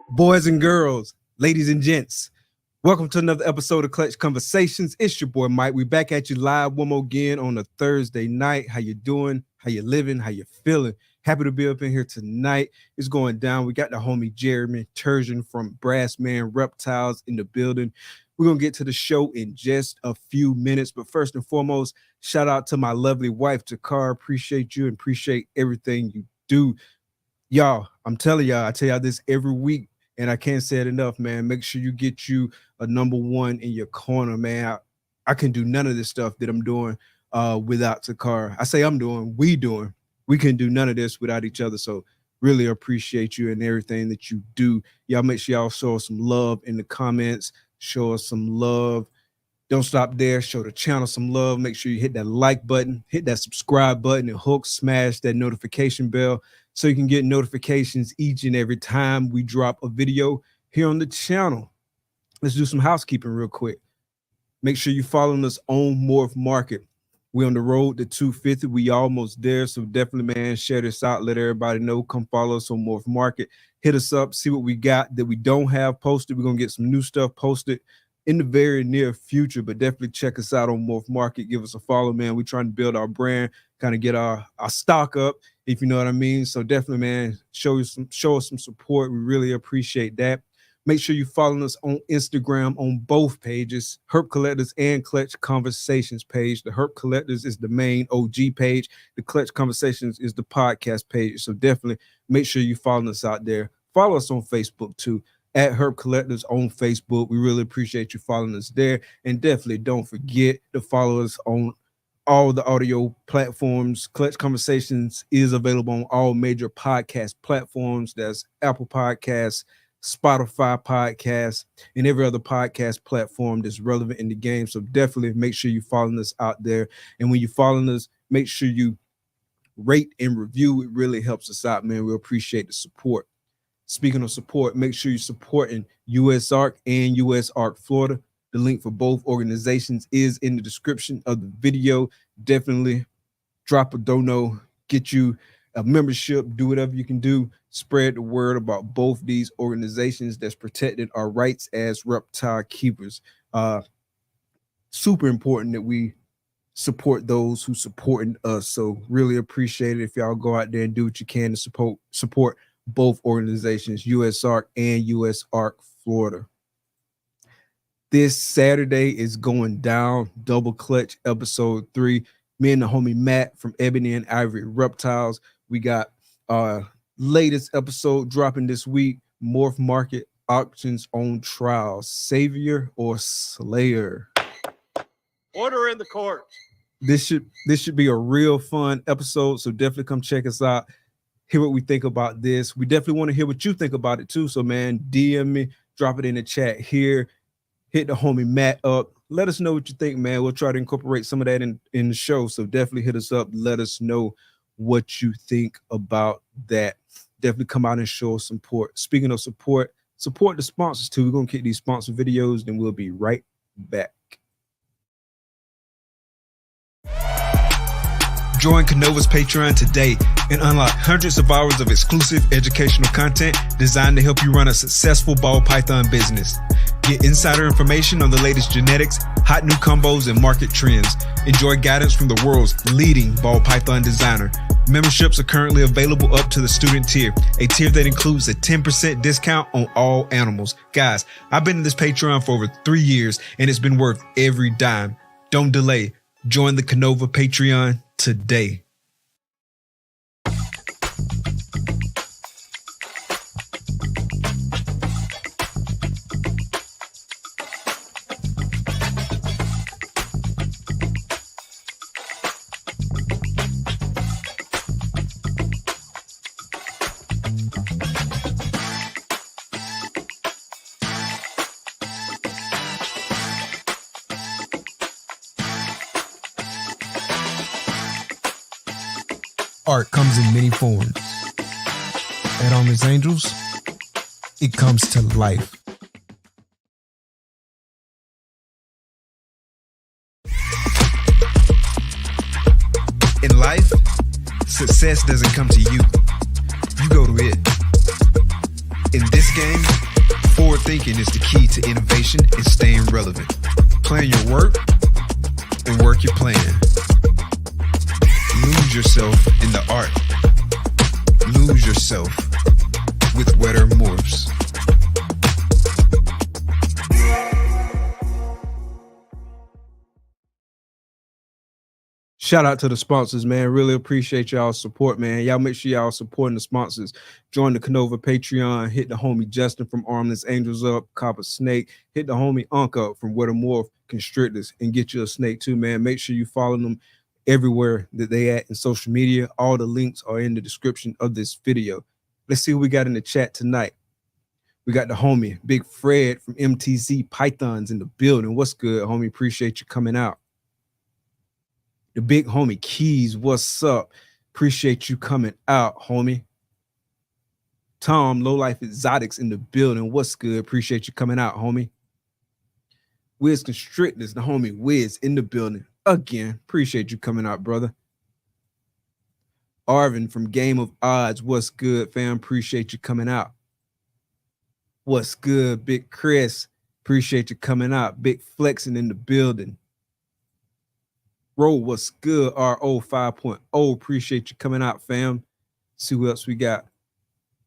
Boys and girls, ladies and gents, welcome to another episode of Clutch Conversations. It's your boy Mike. We back at you live one more again on a Thursday night. How you doing? How you living? How you feeling? Happy to be up in here tonight. It's going down. We got the homie Jeremy Turgeon from Brassman Reptiles in the building. We're going to get to the show in just a few minutes. But first and foremost, shout out to my lovely wife, Jakar. Appreciate you and appreciate everything you do. Y'all, I'm telling y'all, I tell y'all this every week. And I can't say it enough, man. Make sure you get you a number one in your corner, man. I can do none of this stuff that I'm doing without Takar. I say I'm doing, we doing. We can do none of this without each other. So really appreciate you and everything that you do. Y'all make sure y'all show us some love in the comments. Show us some love. Don't stop there. Show the channel some love. Make sure you hit that like button, hit that subscribe button, and smash that notification bell so you can get notifications each and every time we drop a video here on the channel. Let's do some housekeeping real quick. Make sure you're following us on Morph Market. We're on the road to 250. We almost there, so definitely, man, share this out. Let everybody know. Come follow us on Morph Market. Hit us up. See what we got that we don't have posted. We're going to get some new stuff posted in the very near future, but definitely check us out on Morph Market. Give us a follow, man. We're trying to build our brand, kind of get our stock up, if you know what I mean. So definitely, man, show us some support. We really appreciate that. Make sure you follow us on Instagram on both pages, Herp Collectors and Clutch Conversations page. The Herp Collectors is the main OG page. The Clutch Conversations is the podcast page. So definitely make sure you follow us out there. Follow us on Facebook too, at Herp Collectors on Facebook. We really appreciate you following us there. And definitely don't forget to follow us on all the audio platforms. Clutch Conversations is available on all major podcast platforms. That's Apple Podcasts, Spotify Podcasts, and every other podcast platform that's relevant in the game. So definitely make sure you follow us out there. And when you're following us, make sure you rate and review. It really helps us out, man. We appreciate the support. Speaking of support, make sure you're supporting USARK and USARK Florida. The link for both organizations is in the description of the video. Definitely drop a dono, get you a membership, do whatever you can do. Spread the word about both these organizations that's protecting our rights as reptile keepers. Super important that we support those who supporting us. So really appreciate it if y'all go out there and do what you can to support both organizations, USARK and USARK Florida. This Saturday is going down, Double Clutch episode 3. Me and the homie Matt from Ebony and Ivory Reptiles. We got our latest episode dropping this week, Morph Market Auctions on Trial, Savior or Slayer. Order in the court. This should be a real fun episode, so definitely come check us out. Hear what we think about this. We definitely want to hear what you think about it too. So, man, DM me, drop it in the chat here. Hit the homie Matt up. Let us know what you think, man. We'll try to incorporate some of that in the show. So definitely hit us up. Let us know what you think about that. Definitely come out and show us support. Speaking of support the sponsors too. We're going to kick these sponsor videos, then we'll be right back. Join KINOVA's Patreon today and unlock hundreds of hours of exclusive educational content designed to help you run a successful ball python business. Get insider information on the latest genetics, hot new combos, and market trends. Enjoy guidance from the world's leading ball python designer. Memberships are currently available up to the student tier, a tier that includes a 10% discount on all animals. Guys, I've been in this Patreon for over 3 years, and it's been worth every dime. Don't delay. Join the KINOVA Patreon today. Art comes in many forms. At Armless Angels, it comes to life. In life, success doesn't come to you. You go to it. In this game, forward thinking is the key to innovation and staying relevant. Plan your work and work your plan. Lose yourself in the art. Lose yourself with wetter morphs. Shout out to the sponsors, man. Really appreciate y'all's support, man. Y'all make sure y'all supporting the sponsors. Join the KINOVA Patreon. Hit the homie Justin from Armless Angels up. Copper Snake. Hit the homie Unc up from Wetter Morph Constrictors and get you a snake too, man. Make sure you follow them everywhere that they at in social media. All the links are in the description of this video. Let's see what we got in the chat tonight. We got the homie Big Fred from MTZ Pythons in the building. What's good, homie? Appreciate you coming out. The big homie Keys, what's up? Appreciate you coming out, homie. Tom, Low Life Exotics in the building. What's good? Appreciate you coming out, homie. Wiz Constrictors, the homie Wiz in the building. Again, appreciate you coming out, brother. Arvin from Game of Odds, what's good, fam? Appreciate you coming out. What's good, Big Chris? Appreciate you coming out. Big Flexing in the building. Roll, what's good? RO 5.0. Appreciate you coming out, fam. See who else we got.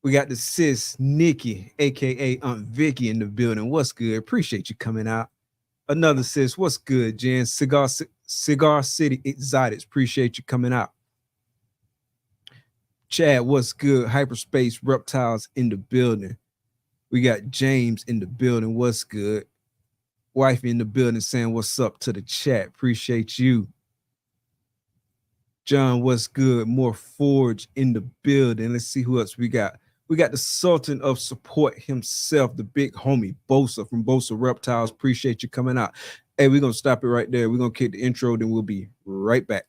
We got the sis Nikki, aka Aunt Vicky, in the building. What's good? Appreciate you coming out. Another sis, what's good, Jen? Cigar City Exotics. Appreciate you coming out. Chad, what's good? Hyperspace Reptiles in the building. We got James in the building. What's good? Wifey in the building saying what's up to the chat. Appreciate you. John, what's good? More Forge in the building. Let's see who else we got. We got the Sultan of Support himself, the big homie Bosa from Bosa Reptiles. Appreciate you coming out. Hey, we're going to stop it right there. We're going to kick the intro, then we'll be right back.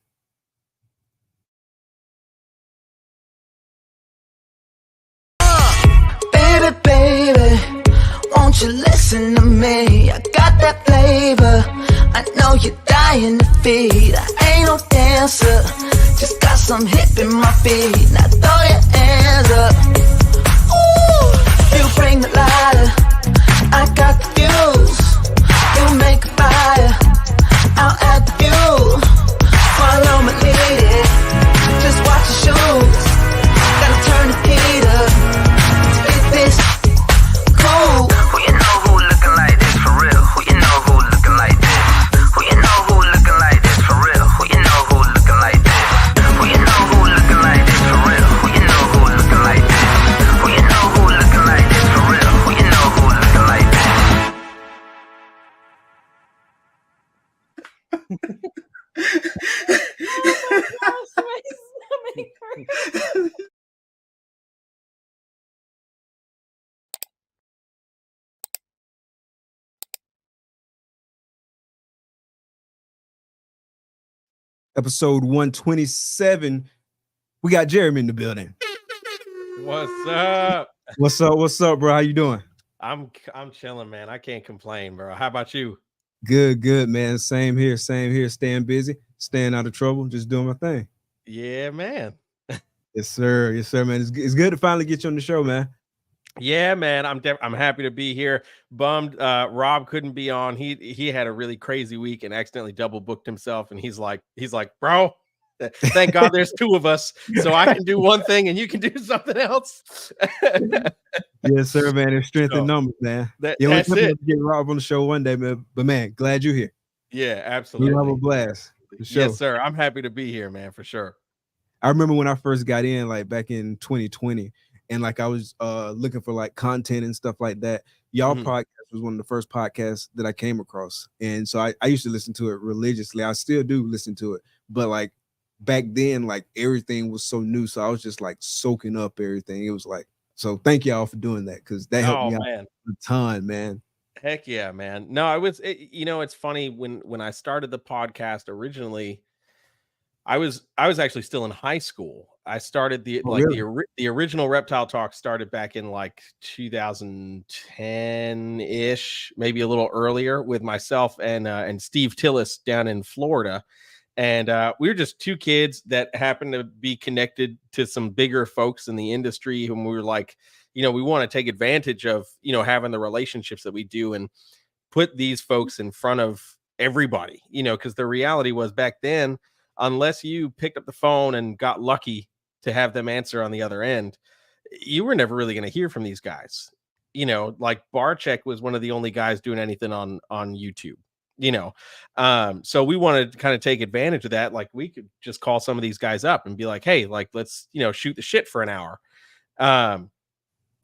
Baby, won't you listen to me? I got that flavor. I know you're dying to feed. I ain't no dancer, just got some hip in my feet. Now throw your hands up. Ooh, you bring the lighter, I got the fuse. You make a fire, I'll add the fuel. Follow my lead, just watch your shoes. Gotta turn the heat up. This cool. Who you know who looking like this for real? Who you know who looking like this? Who you know who looking like this for real? Who you know who looking like this? Who you know who looking like this for real? Who you know who looking like this? Who you know who looking like this for real? Who you know who looking like this? Episode 127. We got Jeremy in the building. What's up? What's up? What's up, bro? How you doing? I'm chilling, man. I can't complain, bro. How about you? Good, man. Same here. Staying busy, staying out of trouble, just doing my thing. Yeah, man. Yes, sir, man. It's good to finally get you on the show, man. Yeah, man. I'm happy to be here. Bummed Rob couldn't be on. He had a really crazy week and accidentally double booked himself. And he's like, bro, thank God there's two of us, so I can do one thing and you can do something else. Yes, sir, man. There's strength in numbers, man. That's it. Get Rob on the show one day, man. But man, glad you're here. Yeah, absolutely. We have a blast. Yes, sir. I'm happy to be here, man, for sure. I remember when I first got in, like back in 2020, and like I was looking for like content and stuff like that. Y'all podcast was one of the first podcasts that I came across. And so I used to listen to it religiously. I still do listen to it. But like back then, like everything was so new. So I was just like soaking up everything. It was like, so thank y'all for doing that, because that helped me out a ton, man. Heck yeah, man. No, it's funny when I started the podcast originally, I was actually still in high school. I started the original Reptile Talk started back in like 2010-ish, maybe a little earlier, with myself and Steve Tillis down in Florida. And we were just two kids that happened to be connected to some bigger folks in the industry, and we were like, we want to take advantage of, having the relationships that we do and put these folks in front of everybody, because the reality was back then, unless you picked up the phone and got lucky to have them answer on the other end, you were never really going to hear from these guys. Like Barcheck was one of the only guys doing anything on YouTube. So we wanted to kind of take advantage of that. Like we could just call some of these guys up and be like, hey, like let's shoot the shit for an hour.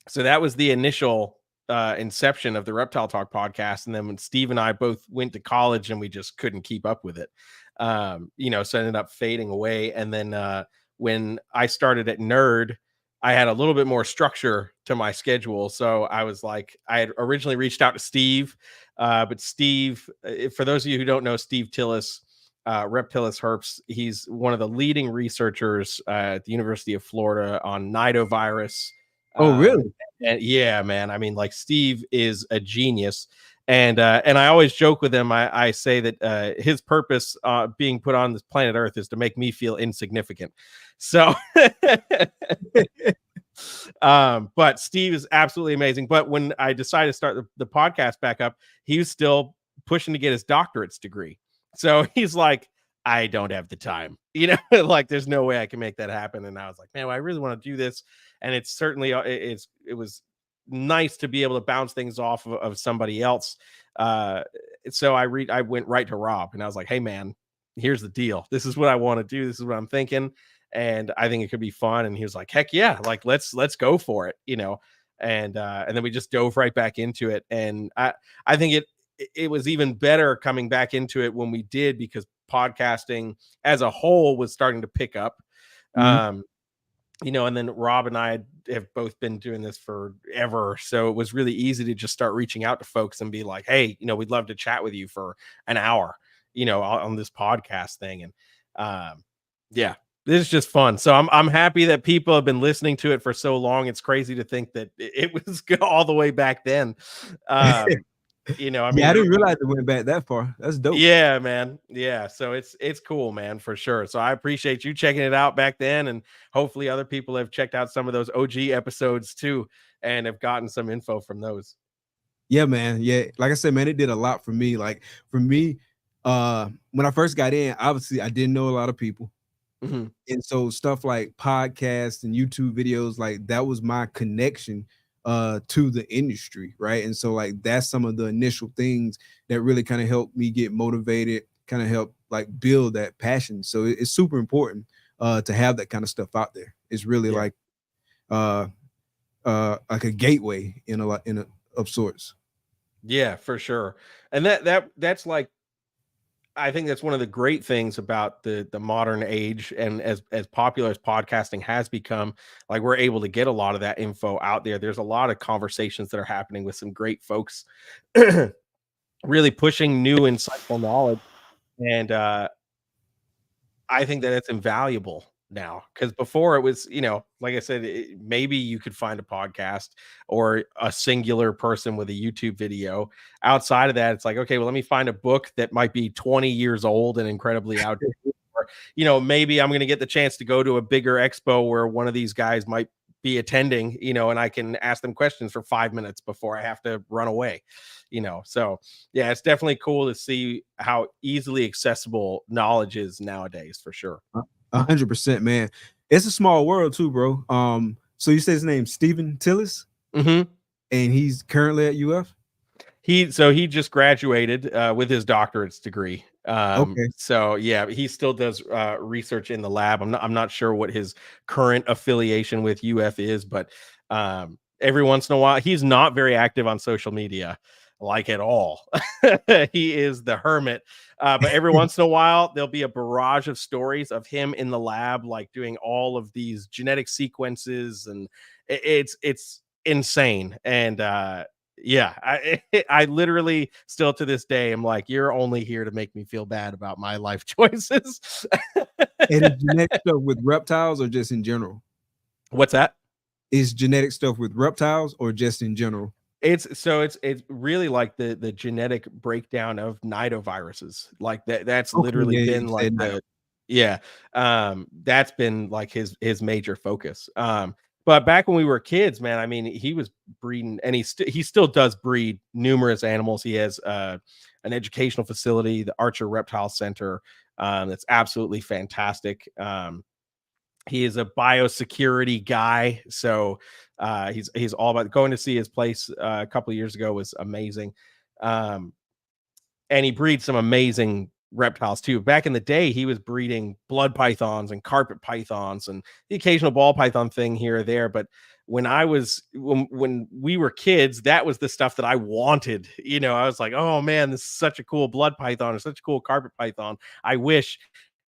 So that was the initial inception of the Reptile Talk podcast. And then when Steve and I both went to college and we just couldn't keep up with it, so it ended up fading away. And then when I started at Nerd, I had a little bit more structure to my schedule. So I was like, I had originally reached out to Steve, but Steve, for those of you who don't know, Steve Tillis, Reptilis Herps, he's one of the leading researchers at the University of Florida on nidovirus. Oh, really? And yeah, man. I mean, like Steve is a genius. And I always joke with him. I say that his purpose being put on this planet Earth is to make me feel insignificant. So, but Steve is absolutely amazing. But when I decided to start the podcast back up, he was still pushing to get his doctorate's degree. So he's like, I don't have the time, like there's no way I can make that happen. And I was like, man, well, I really want to do this. And it's certainly, it was nice to be able to bounce things off of somebody else. So I went right to Rob and I was like, hey man, here's the deal. This is what I want to do. This is what I'm thinking. And I think it could be fun. And he was like, heck yeah, like let's go for it, and then we just dove right back into it. And I think it was even better coming back into it when we did, because podcasting as a whole was starting to pick up. And then Rob and I have both been doing this forever. So it was really easy to just start reaching out to folks and be like, hey, we'd love to chat with you for an hour, on this podcast thing. And yeah, this is just fun. So I'm happy that people have been listening to it for so long. It's crazy to think that it was all the way back then. I mean, I didn't realize it went back that far. That's dope. Yeah, man. Yeah. So it's cool, man, for sure. So I appreciate you checking it out back then. And hopefully other people have checked out some of those OG episodes too, and have gotten some info from those. Yeah, man. Yeah. Like I said, man, it did a lot for me. Like for me, when I first got in, obviously I didn't know a lot of people. Mm-hmm. And so stuff like podcasts and YouTube videos, like that was my connection to the industry, right? And so like that's some of the initial things that really kind of helped me get motivated, kind of help like build that passion. So it's super important to have that kind of stuff out there. It's really like a gateway of sorts. Yeah, for sure. And that's like, I think that's one of the great things about the modern age, and as popular as podcasting has become, like we're able to get a lot of that info out there. There's a lot of conversations that are happening with some great folks, really pushing new, insightful knowledge, and I think that it's invaluable now, because before it was, like I said, maybe you could find a podcast or a singular person with a YouTube video. Outside of that, it's like, okay, well, let me find a book that might be 20 years old and incredibly outdated. Or, maybe I'm going to get the chance to go to a bigger expo where one of these guys might be attending, and I can ask them questions for 5 minutes before I have to run away, So yeah, it's definitely cool to see how easily accessible knowledge is nowadays, for sure. 100%, man. It's a small world too, bro. So you say his name's Stephen Tillis, and he's currently at UF. He just graduated with his doctorate's degree. Okay. So yeah, he still does research in the lab. I'm not sure what his current affiliation with UF is, but every once in a while, he's not very active on social media, like at all. He is the hermit. But every once in a while, there'll be a barrage of stories of him in the lab, like doing all of these genetic sequences, and it's insane. And Yeah, I literally still to this day am like, you're only here to make me feel bad about my life choices. And is genetic stuff with reptiles or just in general? What's that? Is genetic stuff with reptiles or just in general? It's really like the genetic breakdown of nidoviruses. Like that's Okay, literally yeah, been you like said nido. the that's been like his major focus. But back when we were kids, man, I mean, he was breeding, and he still does breed numerous animals. He has an educational facility, the Archer Reptile Center, that's absolutely fantastic. He is a biosecurity guy, so he's all about going to see his place a couple of years ago was amazing. And he breeds some amazing reptiles too. Back in the day, he was breeding blood pythons and carpet pythons and the occasional ball python thing here or there. But when we were kids, that was the stuff that I wanted. You know, I was like, oh man, this is such a cool blood python or such a cool carpet python. I wish.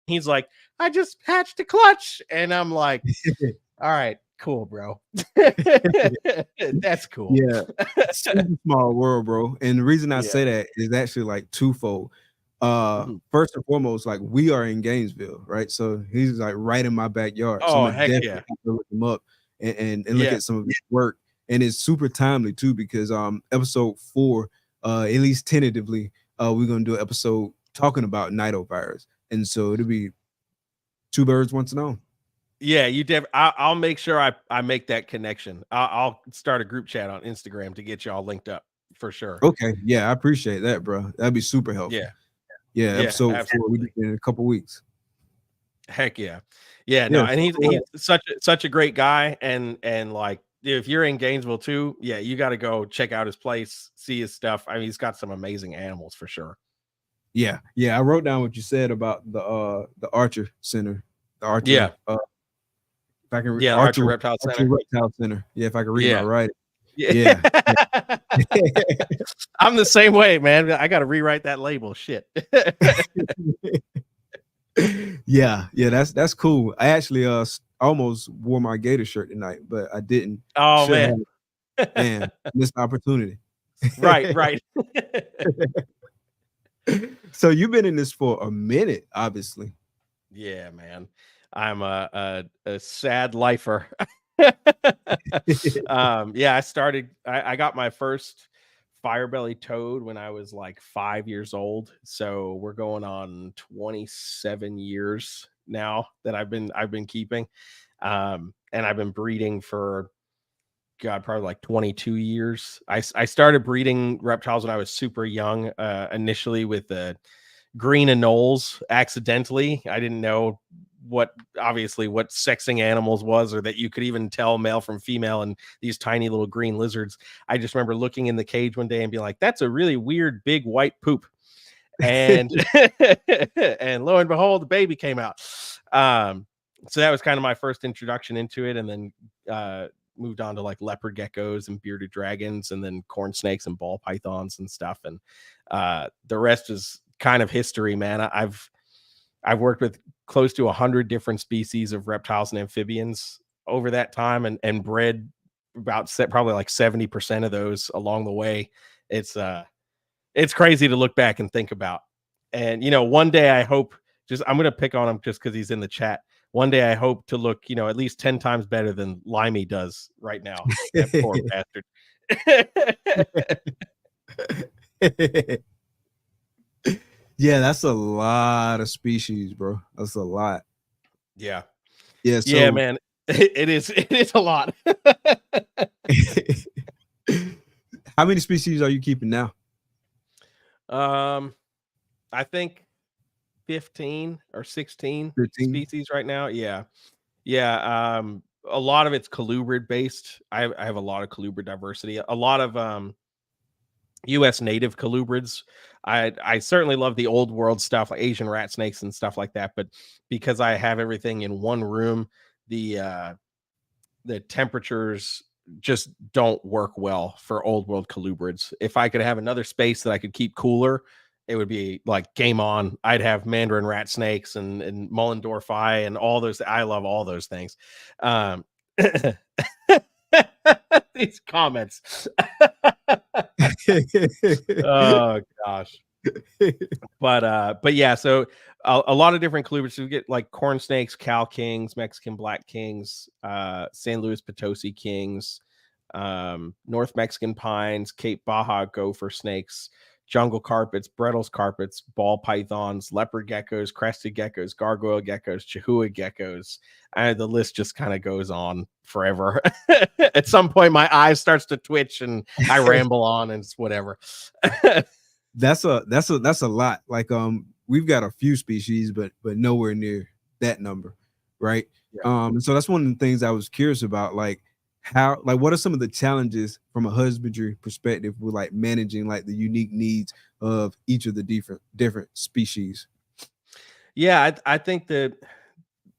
He's like, I just hatched a clutch. And I'm like, all right, cool, bro. That's cool. Yeah, super small world, bro. And the reason I Yeah. say that is actually like twofold. Mhm. First and foremost, like we are in Gainesville, right? So he's like right in my backyard. So I'm Oh, gonna heck definitely yeah. have to look him up and look Yeah. at some of his work. And it's super timely too, because episode 4, at least tentatively, we're gonna do an episode talking about nidovirus. And so it'll be two birds, one stone. Yeah, I'll make sure I make that connection. I'll start a group chat on Instagram to get y'all linked up for sure. Okay, yeah, I appreciate that, bro. That'd be super helpful. Yeah. Yeah, Yeah, episode 4, we absolutely. get in a couple weeks. Heck yeah. Yeah, no, Yeah, and he's cool. such a great guy, and like if you're in Gainesville too, yeah, you got to go check out his place, see his stuff. I mean, he's got some amazing animals for sure. Yeah, I wrote down what you said about the Archer Center. The Archer, Yeah. if I can Yeah, Archer Reptile Center. Reptile Center. Yeah, if I can read my Yeah. writing. Yeah. Yeah. I'm the same way, man. I got to rewrite that label. Shit. yeah, that's cool. I actually almost wore my Gator shirt tonight, but I didn't. Oh Should man. have. Man, missed opportunity. Right. So you've been in this for a minute, obviously. Yeah, man. I'm a sad lifer. Yeah, I got my first firebelly toad when I was like 5 years old. So we're going on 27 years now that I've been keeping. And I've been breeding for probably like 22 years. I started breeding reptiles when I was super young, initially with the green anoles accidentally. I didn't know what sexing animals was, or that you could even tell male from female and these tiny little green lizards. I just remember looking in the cage one day and being like, that's a really weird big white poop. And and lo and behold, the baby came out. So that was kind of my first introduction into it, and then moved on to like leopard geckos and bearded dragons, and then corn snakes and ball pythons and stuff. And the rest is kind of history, man. I've worked with close to 100 different species of reptiles and amphibians over that time, and bred about probably like 70% of those along the way. It's crazy to look back and think about. And one day I hope, I'm gonna pick on him just because he's in the chat. One day I hope to look, at least 10 times better than Limey does right now. That poor bastard. Yeah, that's a lot of species, bro. That's a lot. Yeah. Yeah, so, yeah, man. It is a lot. How many species are you keeping now? I think 15 or 16 15? species right now. Yeah. A lot of it's colubrid based. I have a lot of colubrid diversity. A lot of U.S. native colubrids. I certainly love the old world stuff, like Asian rat snakes and stuff like that. But because I have everything in one room, the temperatures just don't work well for old world colubrids. If I could have another space that I could keep cooler, it would be like game on. I'd have mandarin rat snakes and Mullendorfi and all those. I love all those things. These comments. Oh gosh. But yeah, so a lot of different colubrids. So we get like corn snakes, cow kings, Mexican black kings, San Luis Potosi kings, North Mexican pines, Cape Baja gopher snakes, jungle carpets, Brettles carpets, ball pythons, leopard geckos, crested geckos, gargoyle geckos, Chihuahua geckos. And the list just kind of goes on forever. At some point, my eyes starts to twitch and I ramble on and it's whatever. That's a lot. Like we've got a few species, but nowhere near that number, right? Yeah. So that's one of the things I was curious about. Like what are some of the challenges from a husbandry perspective with like managing like the unique needs of each of the different species? Yeah, I think that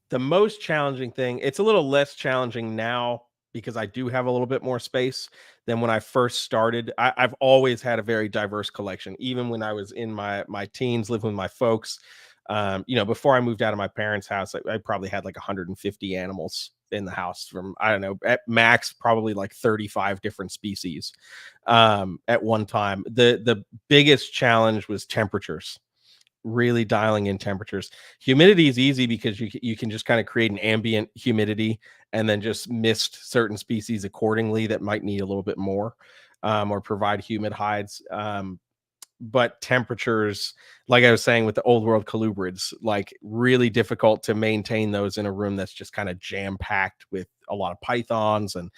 the most challenging thing, it's a little less challenging now because I do have a little bit more space than when I first started. I've always had a very diverse collection, even when I was in my teens, living with my folks. Before I moved out of my parents' house, I probably had like 150 animals in the house, from, I don't know, at max, probably like 35 different species at one time. The biggest challenge was temperatures. Really dialing in temperatures. Humidity is easy because you can just kind of create an ambient humidity and then just mist certain species accordingly that might need a little bit more, or provide humid hides. But temperatures, like I was saying with the old world colubrids, like really difficult to maintain those in a room that's just kind of jam packed with a lot of pythons and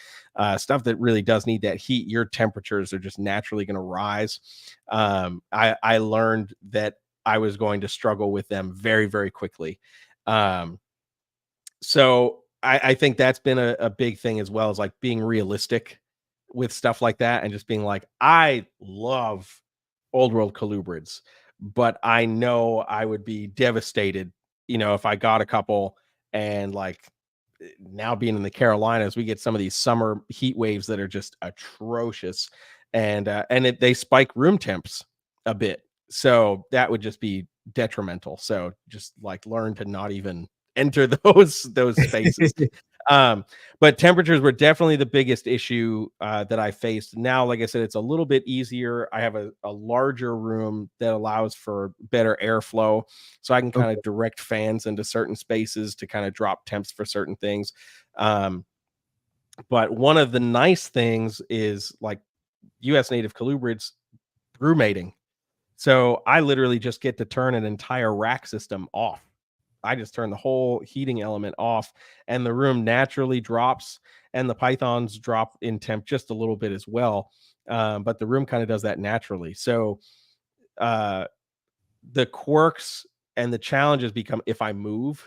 stuff that really does need that heat. Your temperatures are just naturally going to rise. I learned that I was going to struggle with them very, very quickly. So I think that's been a big thing, as well as like being realistic with stuff like that and just being like, I love old world colubrids, but I know I would be devastated, if I got a couple. And like now being in the Carolinas, we get some of these summer heat waves that are just atrocious, and they spike room temps a bit. So that would just be detrimental. So just like learn to not even enter those spaces. But temperatures were definitely the biggest issue that I faced. Now, like I said, it's a little bit easier. I have a larger room that allows for better airflow, so I can kind of direct fans into certain spaces to kind of drop temps for certain things. But one of the nice things is like U.S. native colubrids brew mating. So I literally just get to turn an entire rack system off. I just turn the whole heating element off and the room naturally drops, and the pythons drop in temp just a little bit as well. But the room kind of does that naturally. So the quirks and the challenges become, if I move,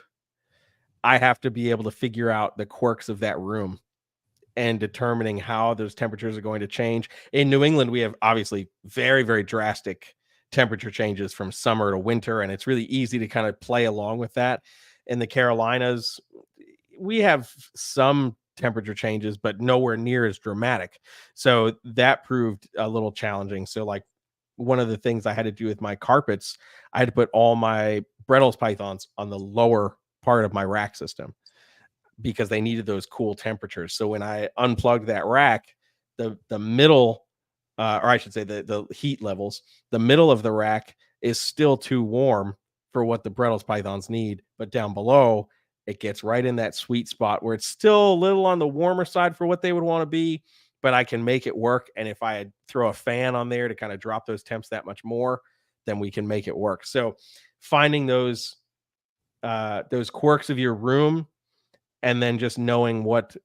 I have to be able to figure out the quirks of that room and determining how those temperatures are going to change. In New England, we have obviously very, very drastic temperature changes from summer to winter, and it's really easy to kind of play along with that. In the Carolinas, we have some temperature changes, but nowhere near as dramatic. So that proved a little challenging. So like one of the things I had to do with my carpets, I had to put all my Brettles pythons on the lower part of my rack system because they needed those cool temperatures. So when I unplugged that rack, the middle, or I should say the heat levels, the middle of the rack is still too warm for what the Brettles pythons need, but down below it gets right in that sweet spot where it's still a little on the warmer side for what they would want to be, but I can make it work. And if I throw a fan on there to kind of drop those temps that much more, then we can make it work. So finding those quirks of your room, and then just knowing what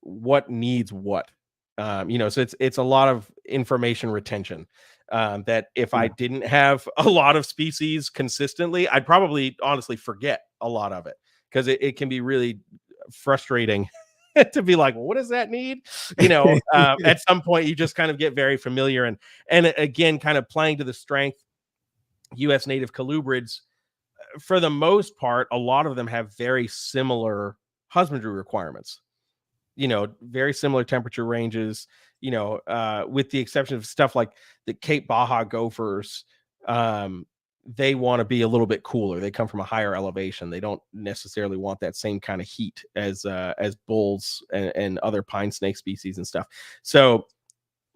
needs what. So it's a lot of information retention, that if I didn't have a lot of species consistently, I'd probably honestly forget a lot of it, because it can be really frustrating to be like, well, what does that need? At some point you just kind of get very familiar, and again, kind of playing to the strength. U.S. native colubrids, for the most part, a lot of them have very similar husbandry requirements, very similar temperature ranges, with the exception of stuff like the Cape Baja gophers. They want to be a little bit cooler. They come from a higher elevation. They don't necessarily want that same kind of heat as bulls and other pine snake species and stuff. So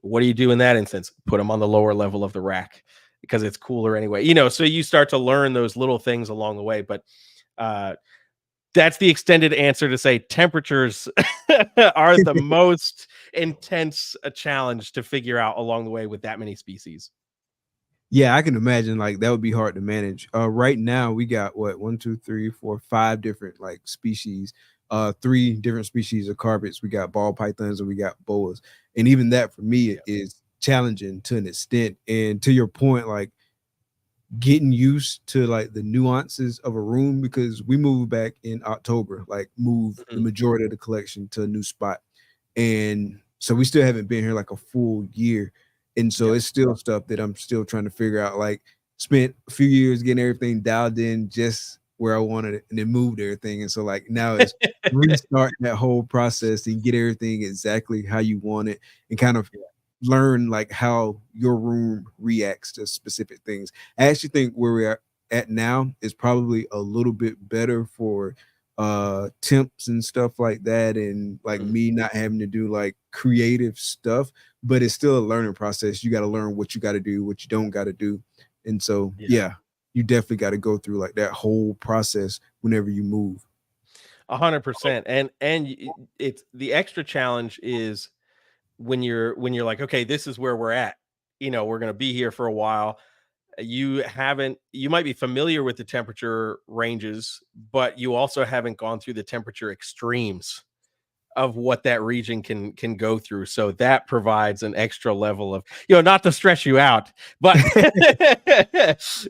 What do you do in that instance? Put them on the lower level of the rack because it's cooler anyway. You know, so you start to learn those little things along the way. But that's the extended answer to say temperatures are the most intense challenge to figure out along the way with that many species. Yeah, I can imagine like that would be hard to manage. Right now we got what 1, 2, 3, 4, 5 different like species, 3 different species of carpets. We got ball pythons and we got boas, and even that for me is challenging to an extent. And to your point, like getting used to like the nuances of a room, because we moved back in October, like moved the majority of the collection to a new spot, and so we still haven't been here like a full year. And so it's still stuff that I'm still trying to figure out. Like spent a few years getting everything dialed in just where I wanted it, and then moved everything. And so like now it's restart that whole process and get everything exactly how you want it, and kind of learn like how your room reacts to specific things. I actually think where we're at now is probably a little bit better for temps and stuff like that, and like me not having to do like creative stuff, but it's still a learning process. You got to learn what you got to do, what you don't got to do. And so yeah, you definitely got to go through like that whole process whenever you move. 100%. And it's the extra challenge is when you're like, okay, this is where we're at, you know, we're going to be here for a while. You might be familiar with the temperature ranges, but you also haven't gone through the temperature extremes of what that region can go through. So that provides an extra level of, you know, not to stress you out, but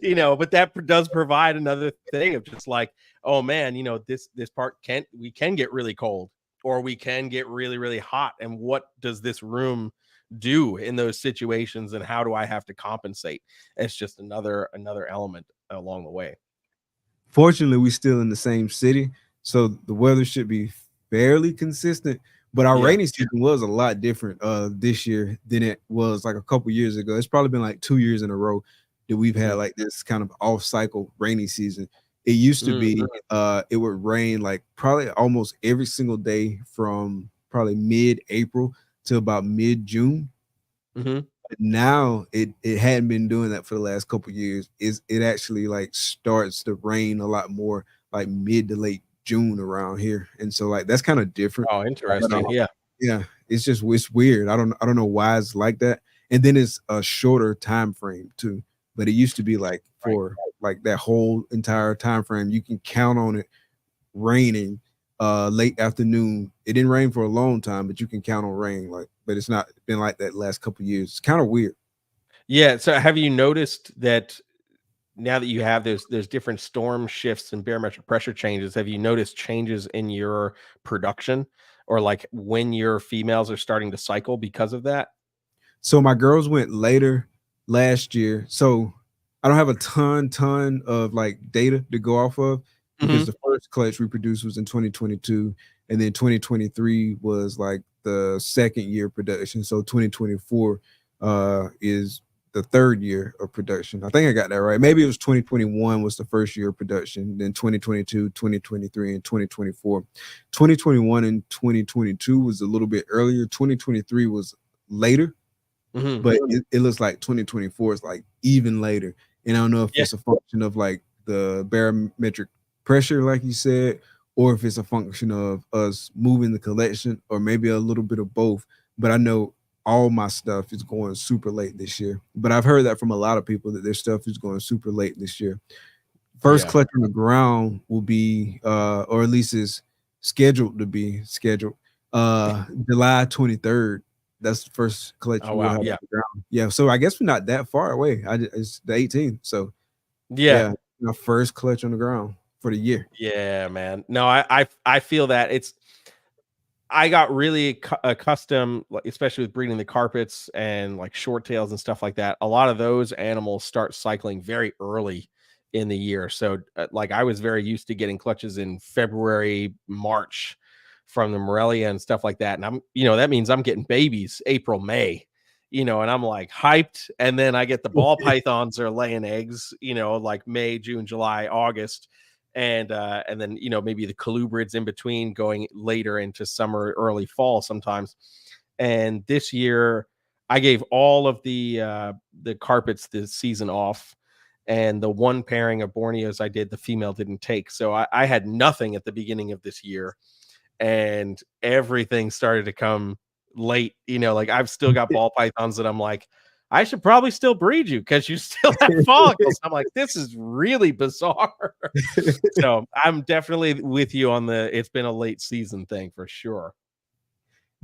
you know, but that does provide another thing of just like, oh man, you know, this part we can get really cold, or we can get really, really hot. And what does this room do in those situations, and how do I have to compensate? It's just another element along the way. Fortunately, we're still in the same city, so the weather should be fairly consistent. But our rainy season was a lot different this year than it was like a couple years ago. It's probably been like 2 years in a row that we've had like this kind of off cycle rainy season. It used to be it would rain like probably almost every single day from probably mid-April to about mid-June. But now it hadn't been doing that for the last couple of years. It actually like starts to rain a lot more like mid to late June around here. And so like that's kind of different. Oh, interesting. Yeah, it's just it's weird. I don't know why it's like that. And then it's a shorter time frame too. But it used to be like for like that whole entire time frame, you can count on it raining late afternoon. It didn't rain for a long time, but you can count on rain. Like, but it's not been like that last couple of years. It's kind of weird. Yeah. So have you noticed that now that you have there's different storm shifts and barometric pressure changes, have you noticed changes in your production, or like when your females are starting to cycle because of that? So my girls went later last year. So I don't have a ton of like data to go off of, because the first clutch we produced was in 2022, and then 2023 was like the second year production. So 2024 is the third year of production. I think I got that right. Maybe it was 2021 was the first year of production, then 2022, 2023, and 2024. 2021 and 2022 was a little bit earlier. 2023 was later, but it looks like 2024 is like even later. And I don't know if it's a function of like the barometric pressure, like you said, or if it's a function of us moving the collection, or maybe a little bit of both. But I know all my stuff is going super late this year. But I've heard that from a lot of people that their stuff is going super late this year. First clutch on the ground will be, or at least is scheduled to be July 23rd. That's the first collection. Oh, wow. On the ground. Yeah. So I guess we're not that far away. It's the 18th. So my first clutch on the ground for the year. Yeah, man. No, I feel that I got really accustomed, especially with breeding the carpets and like short tails and stuff like that. A lot of those animals start cycling very early in the year. So like I was very used to getting clutches in February, March from the Morelia and stuff like that. And I'm, you know, that means I'm getting babies April, May, you know, and I'm like hyped. And then I get the ball pythons are laying eggs, you know, like May, June, July, August. And then, you know, maybe the colubrids in between going later into summer, early fall sometimes. And this year I gave all of the carpets this season off, and the one pairing of Borneos I did, the female didn't take. So I had nothing at the beginning of this year, and everything started to come late. Like I've still got ball pythons that I'm like, I should probably still breed you because you still have follicles. I'm like, this is really bizarre. So I'm definitely with you on it's been a late season thing for sure.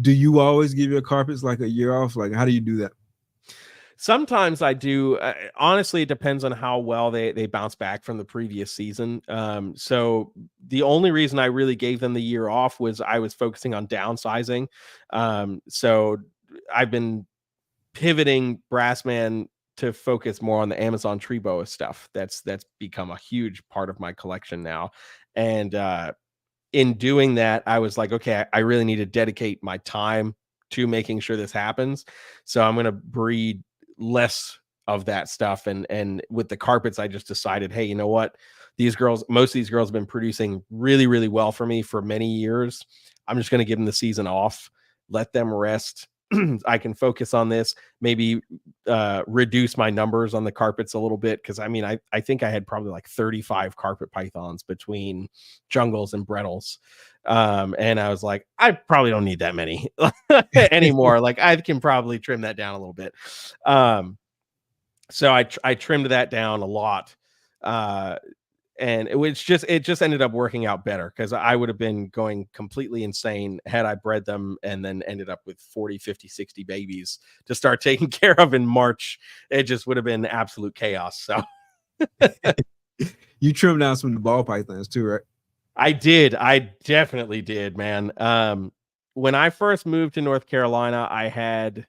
Do you always give your carpets like a year off? Like, how do you do that? Sometimes I do. Honestly, it depends on how well they bounce back from the previous season. So the only reason I really gave them the year off was I was focusing on downsizing. So I've been pivoting Brassman to focus more on the Amazon tree boa stuff. That's become a huge part of my collection now. And in doing that, I was like, okay, I really need to dedicate my time to making sure this happens. So I'm going to breed less of that stuff. And with the carpets, I just decided, hey, you know what? Most of these girls have been producing really, really well for me for many years. I'm just going to give them the season off, let them rest. I can focus on this, maybe reduce my numbers on the carpets a little bit. Cause I mean, I think I had probably like 35 carpet pythons between jungles and Brettles. And I was like, I probably don't need that many anymore. Like I can probably trim that down a little bit. So I trimmed that down a lot. And it just ended up working out better because I would have been going completely insane had I bred them and then ended up with 40, 50, 60 babies to start taking care of in March. It just would have been absolute chaos. So you trimmed down some of the ball pythons too, right? I did. I definitely did, man. When I first moved to North Carolina, I had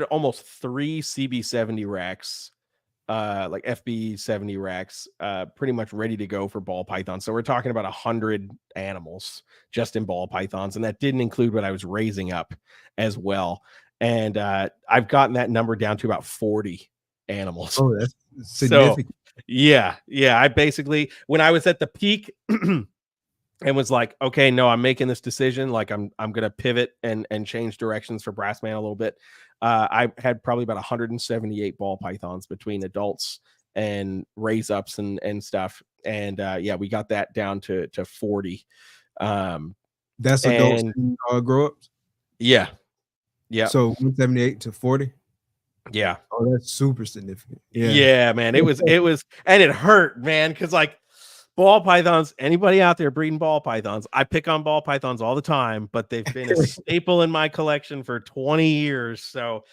almost 3 CB70 racks, like FB70 racks, pretty much ready to go for ball pythons. So we're talking about 100 animals just in ball pythons. And that didn't include what I was raising up as well. And I've gotten that number down to about 40 animals. Oh, that's significant. So, yeah. I basically, when I was at the peak and was like, okay, no, I'm making this decision. Like I'm going to pivot and change directions for Brassman a little bit. I had probably about 178 ball pythons between adults and raise ups and stuff. And yeah, we got that down to 40. That's adults and grow ups. Yeah. So 178 to 40. Yeah. Oh, that's super significant. Yeah, man. It was, and it hurt, man. Cause like ball pythons, anybody out there breeding ball pythons, I pick on ball pythons all the time, but they've been a staple in my collection for 20 years. So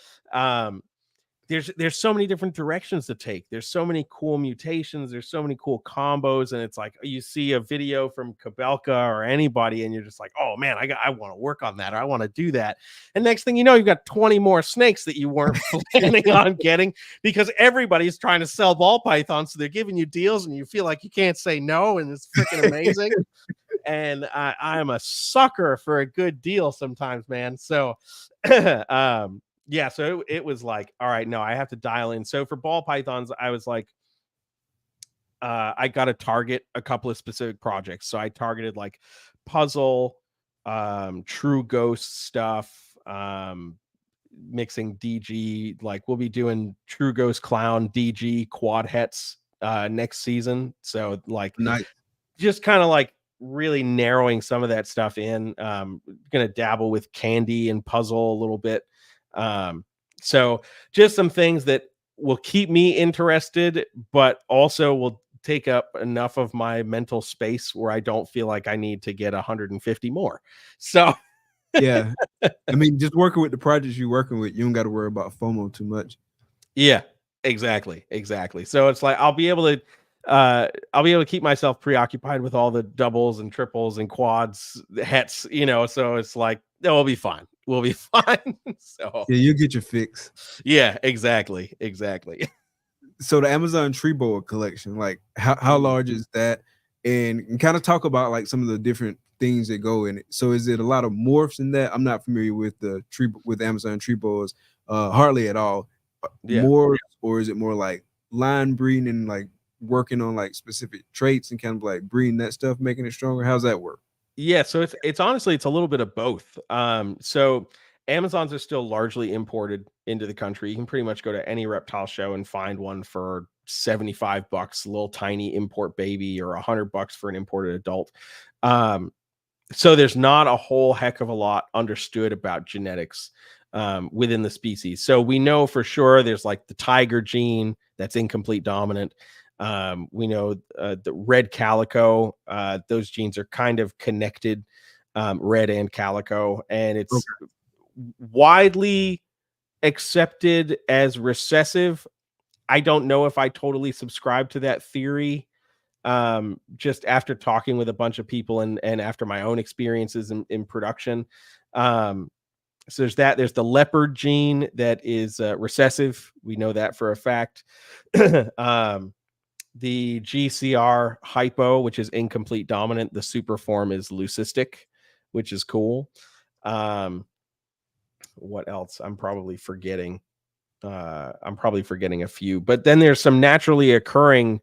there's so many different directions to take. There's so many cool mutations. There's so many cool combos. And it's like, you see a video from Kabelka or anybody, and you're just like, oh man, I want to work on that. Or I want to do that. And next thing you know, you've got 20 more snakes that you weren't planning on getting because everybody's trying to sell ball pythons. So they're giving you deals and you feel like you can't say no. And it's freaking amazing. And I'm a sucker for a good deal sometimes, man. So, yeah, so it was like, all right, no, I have to dial in. So for ball pythons, I was like, I got to target a couple of specific projects. So I targeted like puzzle, true ghost stuff, mixing DG. Like we'll be doing true ghost clown, DG, quad hets next season. So like, nice. Just kind of like really narrowing some of that stuff in. Gonna dabble with candy and puzzle a little bit. So just some things that will keep me interested, but also will take up enough of my mental space where I don't feel like I need to get 150 more. So yeah, I mean, just working with the projects you're working with, you don't got to worry about FOMO too much. Yeah, exactly. So it's like, I'll be able to keep myself preoccupied with all the doubles and triples and quads, hets, so it's like, we'll be fine. So yeah, you get your fix. Yeah, exactly. So the Amazon tree boa collection, like how large is that? And kind of talk about like some of the different things that go in it. So is it a lot of morphs in that? I'm not familiar with the Amazon tree boas, hardly at all. Yeah. Morphs, or is it more like line breeding and like working on like specific traits and kind of like breeding that stuff, making it stronger? How's that work? Yeah, so it's honestly it's a little bit of both. So Amazons are still largely imported into the country. You can pretty much go to any reptile show and find one for $75, a little tiny import baby, or $100 for an imported adult. So there's not a whole heck of a lot understood about genetics within the species. So we know for sure there's like the tiger gene that's incomplete dominant. We know the red calico, those genes are kind of connected, red and calico, and it's widely accepted as recessive. I don't know if I totally subscribe to that theory. Just after talking with a bunch of people and after my own experiences in production. So there's the leopard gene that is recessive. We know that for a fact. The GCR hypo, which is incomplete dominant, the super form is leucistic, which is cool. What else? I'm probably forgetting a few, but then there's some naturally occurring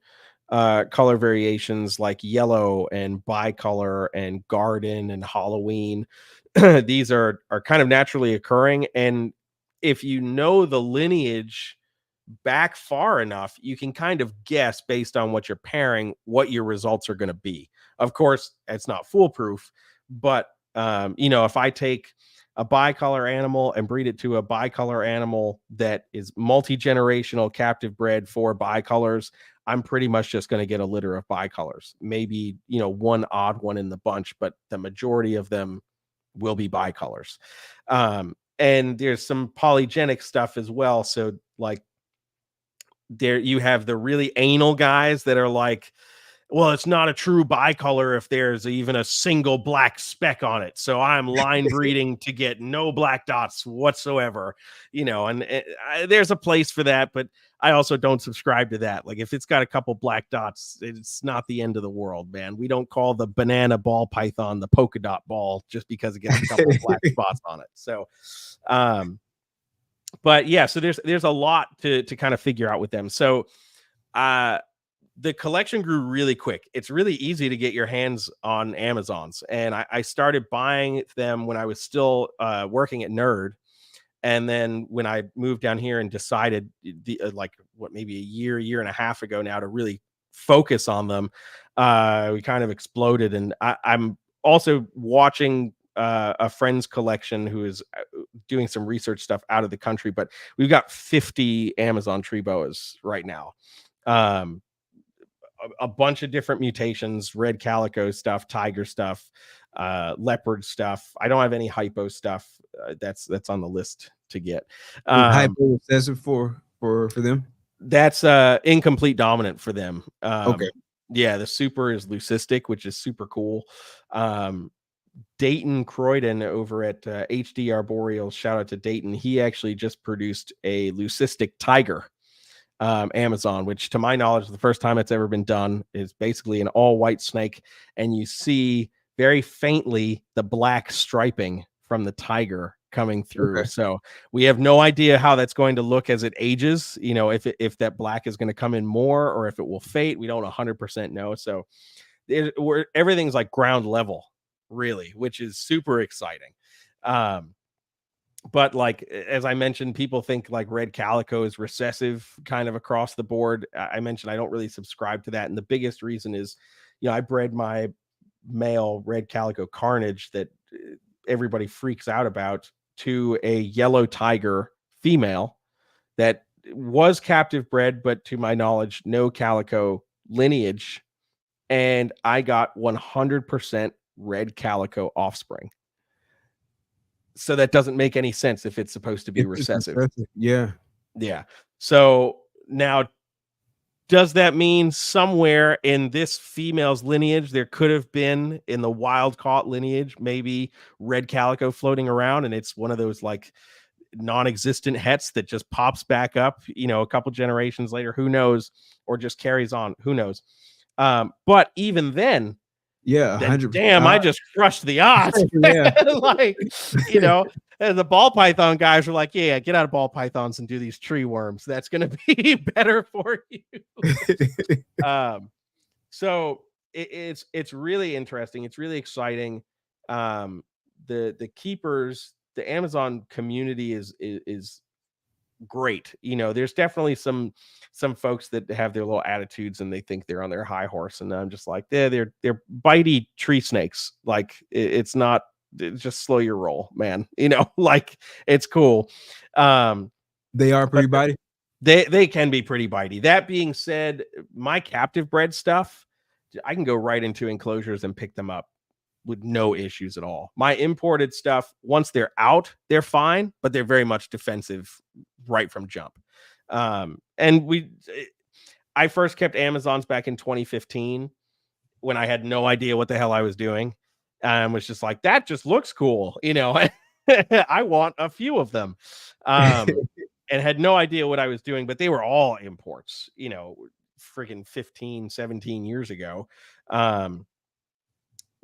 color variations like yellow and bicolor and garden and Halloween. These are kind of naturally occurring, and if you know the lineage back far enough, you can kind of guess based on what you're pairing what your results are going to be. Of course, it's not foolproof, but if I take a bicolor animal and breed it to a bicolor animal that is multi-generational captive bred for bicolors, I'm pretty much just going to get a litter of bicolors. Maybe, one odd one in the bunch, but the majority of them will be bicolors. And there's some polygenic stuff as well. So like there you have the really anal guys that are like, well, it's not a true bicolor if there's even a single black speck on it. So I'm line breeding to get no black dots whatsoever, and there's a place for that, but I also don't subscribe to that. Like if it's got a couple black dots, it's not the end of the world, man. We don't call the banana ball python the polka dot ball just because it gets a couple black spots on it. So, but yeah, so there's a lot to kind of figure out with them. So, the collection grew really quick. It's really easy to get your hands on Amazons. And I started buying them when I was still working at Nerd. And then when I moved down here and decided maybe a year and a half ago now to really focus on them, we kind of exploded. And I'm also watching a friend's collection who is doing some research stuff out of the country, but we've got 50 Amazon tree boas right now. A bunch of different mutations, red calico stuff, tiger stuff, leopard stuff. I don't have any hypo stuff. That's on the list to get. Hypo recessive for them. That's incomplete dominant for them. Okay. Yeah, the super is leucistic, which is super cool. Dayton Croydon over at HD Arboreal, shout out to Dayton. He actually just produced a leucistic tiger Amazon, which to my knowledge is the first time it's ever been done. Is basically an all white snake, and you see very faintly the black striping from the tiger coming through. Okay. So we have no idea how that's going to look as it ages, if that black is going to come in more or if it will fade. We don't 100% know. So everything's like ground level, really, which is super exciting. But like, as I mentioned, people think like red calico is recessive kind of across the board. I mentioned I don't really subscribe to that. And the biggest reason is, I bred my male red calico Carnage that everybody freaks out about to a yellow tiger female that was captive bred, but to my knowledge, no calico lineage. And I got 100% red calico offspring. So that doesn't make any sense if it's supposed to be recessive. Yeah. Yeah. So now, does that mean somewhere in this female's lineage, there could have been in the wild caught lineage, maybe red calico floating around, and it's one of those like non-existent hets that just pops back up, a couple generations later, who knows, or just carries on, who knows. But even then, yeah, 100%. Damn, I just crushed the odds. Yeah. Like, and the ball python guys were like, yeah, get out of ball pythons and do these tree worms. That's going to be better for you. So it's really interesting. It's really exciting. The keepers, the Amazon community is great. There's definitely some folks that have their little attitudes and they think they're on their high horse, and I'm just like, they're bitey tree snakes. Like it's not, just slow your roll, man. Like it's cool. They are pretty bitey. They can be pretty bitey. That being said, my captive bred stuff, I can go right into enclosures and pick them up with no issues at all. My imported stuff, once they're out, they're fine, but they're very much defensive right from jump. And I first kept Amazons back in 2015 when I had no idea what the hell I was doing. And was just like, that just looks cool. I want a few of them. And had no idea what I was doing, but they were all imports, freaking 15, 17 years ago.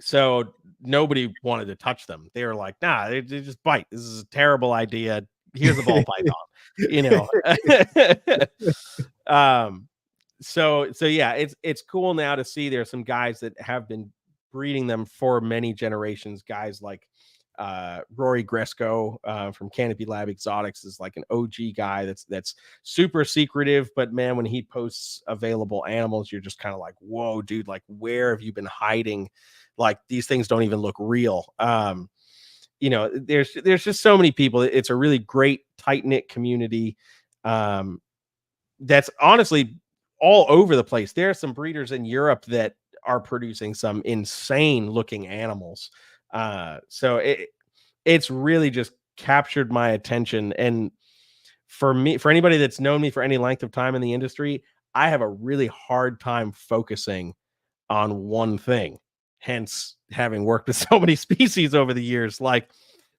So nobody wanted to touch them. They were like, nah, they just bite. This is a terrible idea. Here's a ball python, So yeah, it's cool now to see there's some guys that have been breeding them for many generations. Guys like Rory Gresco from Canopy Lab Exotics is like an OG guy that's super secretive, but man, when he posts available animals, you're just kind of like, whoa, dude, like where have you been hiding? Like these things don't even look real. There's just so many people. It's a really great tight-knit community. That's honestly all over the place. There are some breeders in Europe that are producing some insane looking animals. So it's really just captured my attention. And for anybody that's known me for any length of time in the industry, I have a really hard time focusing on one thing. Hence, having worked with so many species over the years, like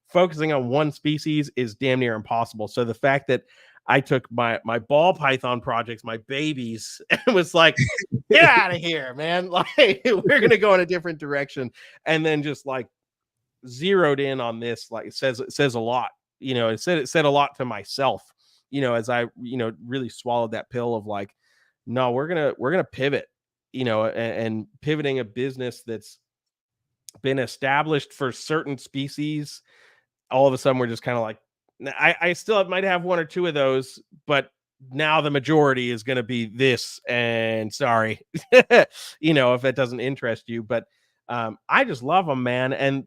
focusing on one species is damn near impossible. So the fact that I took my ball python projects, my babies, and was like, get out of here, man. Like, we're going to go in a different direction. And then just like zeroed in on this, like it says a lot, it said a lot to myself, as I, really swallowed that pill of like, no, we're going to pivot, and pivoting a business that's been established for certain species. All of a sudden we're just kind of like, I still might have one or two of those, but now the majority is going to be this, and sorry, if that doesn't interest you, but I just love them, man. And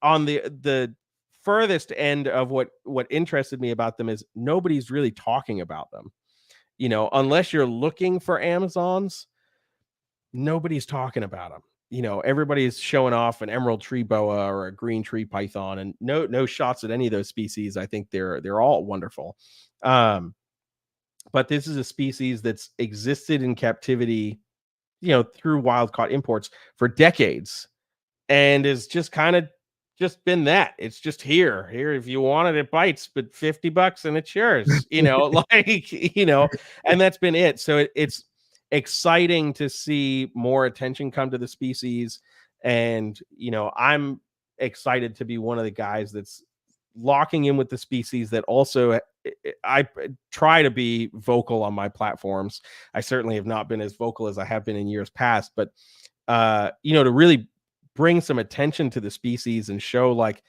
on the furthest end of what interested me about them is nobody's really talking about them, unless you're looking for Amazons, nobody's talking about them. Everybody's showing off an emerald tree boa or a green tree python, and no shots at any of those species. I think they're all wonderful. But this is a species that's existed in captivity, through wild caught imports for decades, and is just kind of just been that. It's just here. If you want it bites, but $50 and it's yours, and that's been it. So it's exciting to see more attention come to the species, and I'm excited to be one of the guys that's locking in with the species. That also, I try to be vocal on my platforms. I certainly have not been as vocal as I have been in years past, but to really bring some attention to the species and show like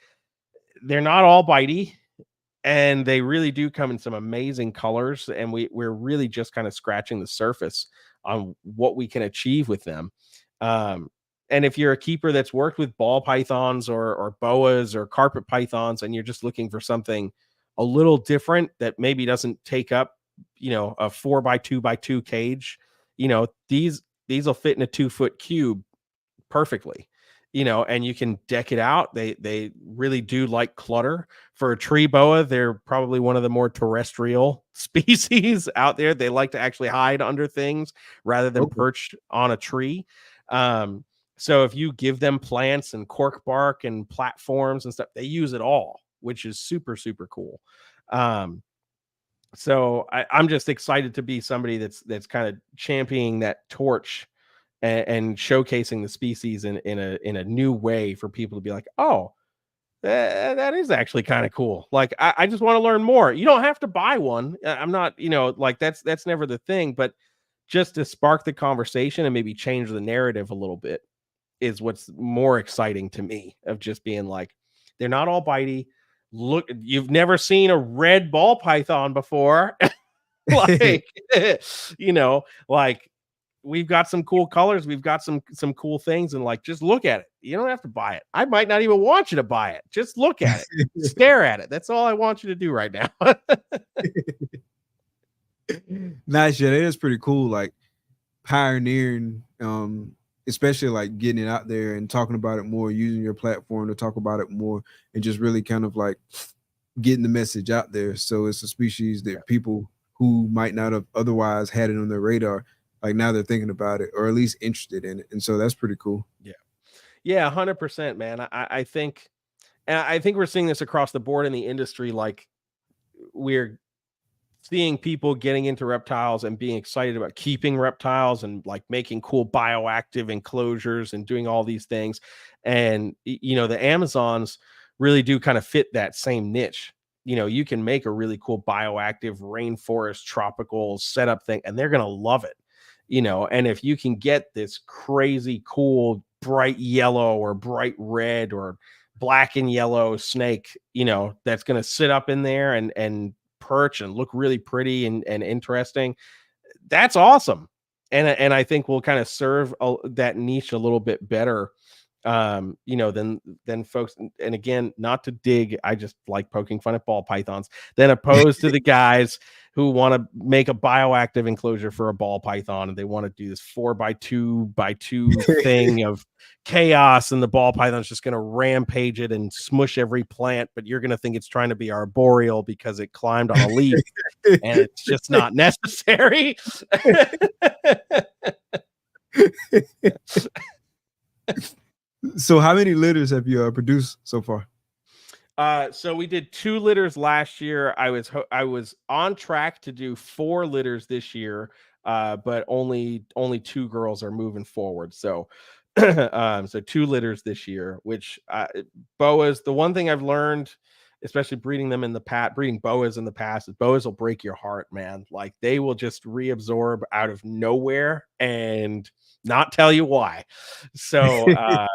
they're not all bitey, and they really do come in some amazing colors, and we're really just kind of scratching the surface on what we can achieve with them. And if you're a keeper that's worked with ball pythons or boas or carpet pythons, and you're just looking for something a little different that maybe doesn't take up, a 4x2x2 cage, these will fit in a 2-foot cube perfectly. And you can deck it out. They really do like clutter. For a tree boa, they're probably one of the more terrestrial species out there. They like to actually hide under things rather than perched on a tree. So if you give them plants and cork bark and platforms and stuff, they use it all, which is super, super cool. So I'm just excited to be somebody that's kind of championing that torch and showcasing the species in a new way for people to be like, oh, that is actually kind of cool. Like, I just want to learn more. You don't have to buy one. I'm not, like that's never the thing, but just to spark the conversation and maybe change the narrative a little bit is what's more exciting to me, of just being like, they're not all bitey. Look, you've never seen a red ball python before. Like, like, we've got some cool colors, we've got some cool things, and like, just look at it. You don't have to buy it. I might not even want you to buy it. Just look at it. Stare at it. That's all I want you to do right now. Nice. Yeah, that is pretty cool. Like pioneering, especially like getting it out there and talking about it more, using your platform to talk about it more, and just really kind of like getting the message out there. So it's a species that people who might not have otherwise had it on their radar, like now they're thinking about it, or at least interested in it. And so that's pretty cool. Yeah, 100%, man. I think we're seeing this across the board in the industry. Like, we're seeing people getting into reptiles and being excited about keeping reptiles and like making cool bioactive enclosures and doing all these things. And, the Amazons really do kind of fit that same niche. You can make a really cool bioactive rainforest tropical setup thing, and they're going to love it. And if you can get this crazy cool bright yellow or bright red or black and yellow snake, that's going to sit up in there and perch and look really pretty and interesting, that's awesome. And I think we'll kind of serve that niche a little bit better, than folks. And again, not to dig, I just like poking fun at ball pythons, than opposed to the guys who want to make a bioactive enclosure for a ball python, and they want to do this 4x2x2 thing of chaos, and the ball python's just going to rampage it and smush every plant, but you're going to think it's trying to be arboreal because it climbed on a leaf, and it's just not necessary. So how many litters have you produced so far? So we did 2 litters last year. I was on track to do 4 litters this year, but only 2 girls are moving forward. So, so 2 litters this year. Which boas. The one thing I've learned, especially breeding boas in the past, is boas will break your heart, man. Like, they will just reabsorb out of nowhere and not tell you why. So,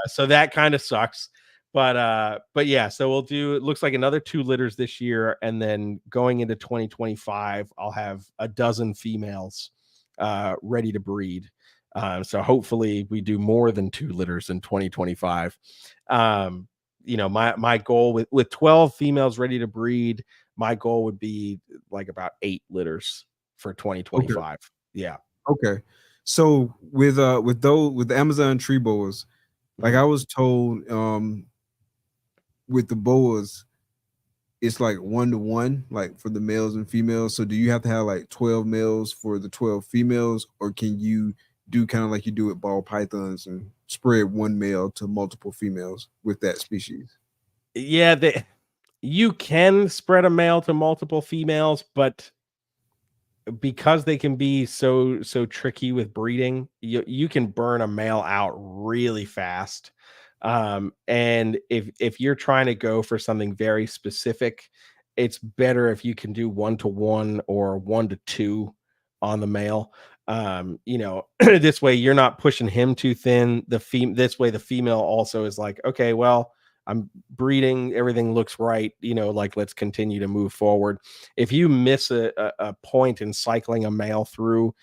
so that kind of sucks. But yeah, so we'll do, it looks like another 2 litters this year, and then going into 2025, I'll have a dozen females ready to breed. So hopefully we do more than 2 litters in 2025. My goal with 12 females ready to breed, my goal would be like about 8 litters for 2025. Okay. Yeah. Okay. So with the Amazon tree boas, like I was told, with the boas, it's like 1-to-1, like for the males and females. So do you have to have like 12 males for the 12 females, or can you do kind of like you do with ball pythons and spread one male to multiple females with that species? Yeah, you can spread a male to multiple females, but because they can be so tricky with breeding, you can burn a male out really fast. And if you're trying to go for something very specific, it's better if you can do 1-to-1 or 1-to-2 on the male. This way you're not pushing him too thin. This way the female also is like, okay, well, I'm breeding, everything looks right, like, let's continue to move forward. If you miss a point in cycling a male through,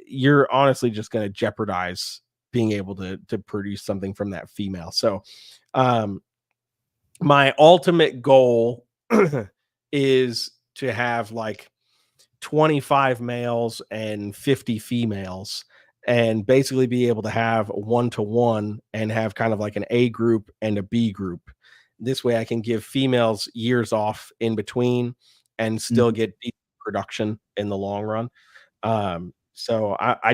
you're honestly just going to jeopardize being able to produce something from that female. So my ultimate goal is to have like 25 males and 50 females, and basically be able to have 1-to-1 and have kind of like an A group and a B group. This way I can give females years off in between and still get deep production in the long run. So I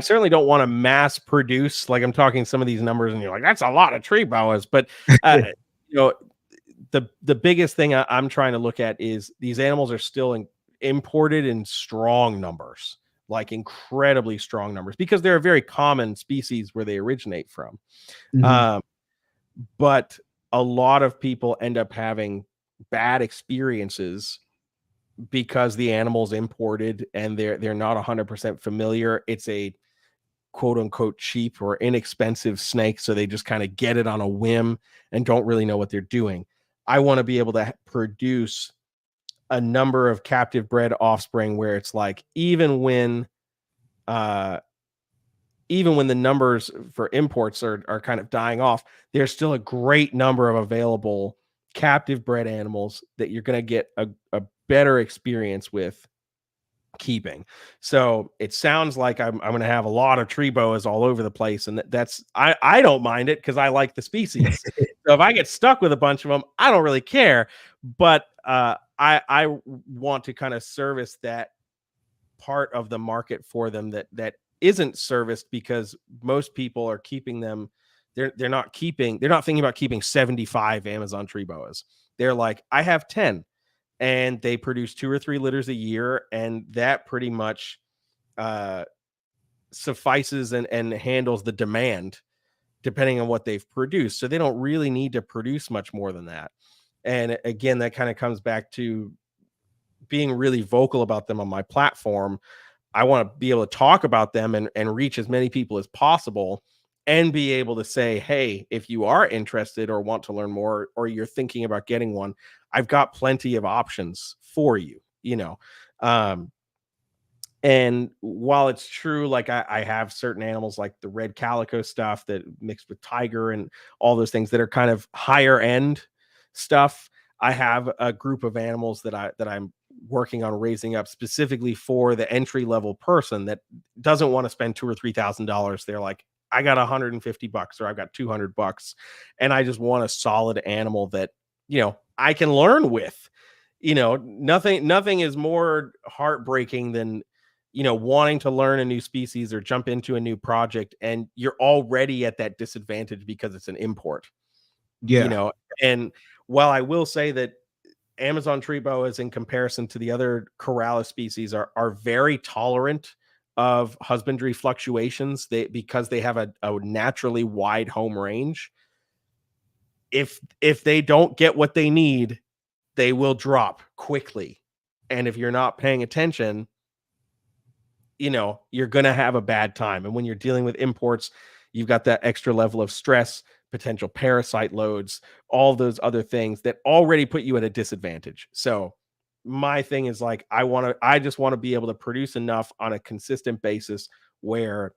certainly don't want to mass produce. Like, I'm talking some of these numbers and you're like, that's a lot of tree boas. But, the biggest thing I'm trying to look at is these animals are still imported in strong numbers, like incredibly strong numbers, because they're a very common species where they originate from. But a lot of people end up having bad experiences because the animal's imported and they're not 100% familiar. It's a quote unquote cheap or inexpensive snake, so they just kind of get it on a whim and don't really know what they're doing. I want to be able to produce a number of captive bred offspring where it's like even when the numbers for imports are kind of dying off, there's still a great number of available captive bred animals that you're going to get a better experience with keeping. So it sounds like I'm going to have a lot of tree boas all over the place, and that's I don't mind it because I like the species. So if I get stuck with a bunch of them, I don't really care. But I want to kind of service that part of the market for them that isn't serviced, because most people are keeping them. They're not thinking about keeping 75 Amazon tree boas. They're like, I have 10. And they produce 2 or 3 litters a year, and that pretty much suffices and handles the demand depending on what they've produced. So they don't really need to produce much more than that. And again, that kind of comes back to being really vocal about them on my platform. I want to be able to talk about them and reach as many people as possible, and be able to say, hey, if you are interested or want to learn more, or you're thinking about getting one, I've got plenty of options for you, and while it's true, like I have certain animals like the red calico stuff that mixed with tiger and all those things that are kind of higher end stuff. I have a group of animals that I'm working on raising up specifically for the entry level person that doesn't want to spend $2,000 or $3,000. They're like, I got $150 or I've got $200, and I just want a solid animal that, I can learn with. Nothing is more heartbreaking than, wanting to learn a new species or jump into a new project, and you're already at that disadvantage because it's an import. Yeah. And while I will say that Amazon tree boas, in comparison to the other Corrales species, are very tolerant of husbandry fluctuations, because they have a naturally wide home range. If they don't get what they need, they will drop quickly. And if you're not paying attention, you're going to have a bad time. And when you're dealing with imports, you've got that extra level of stress, potential parasite loads, all those other things that already put you at a disadvantage. So my thing is like, I just want to be able to produce enough on a consistent basis where,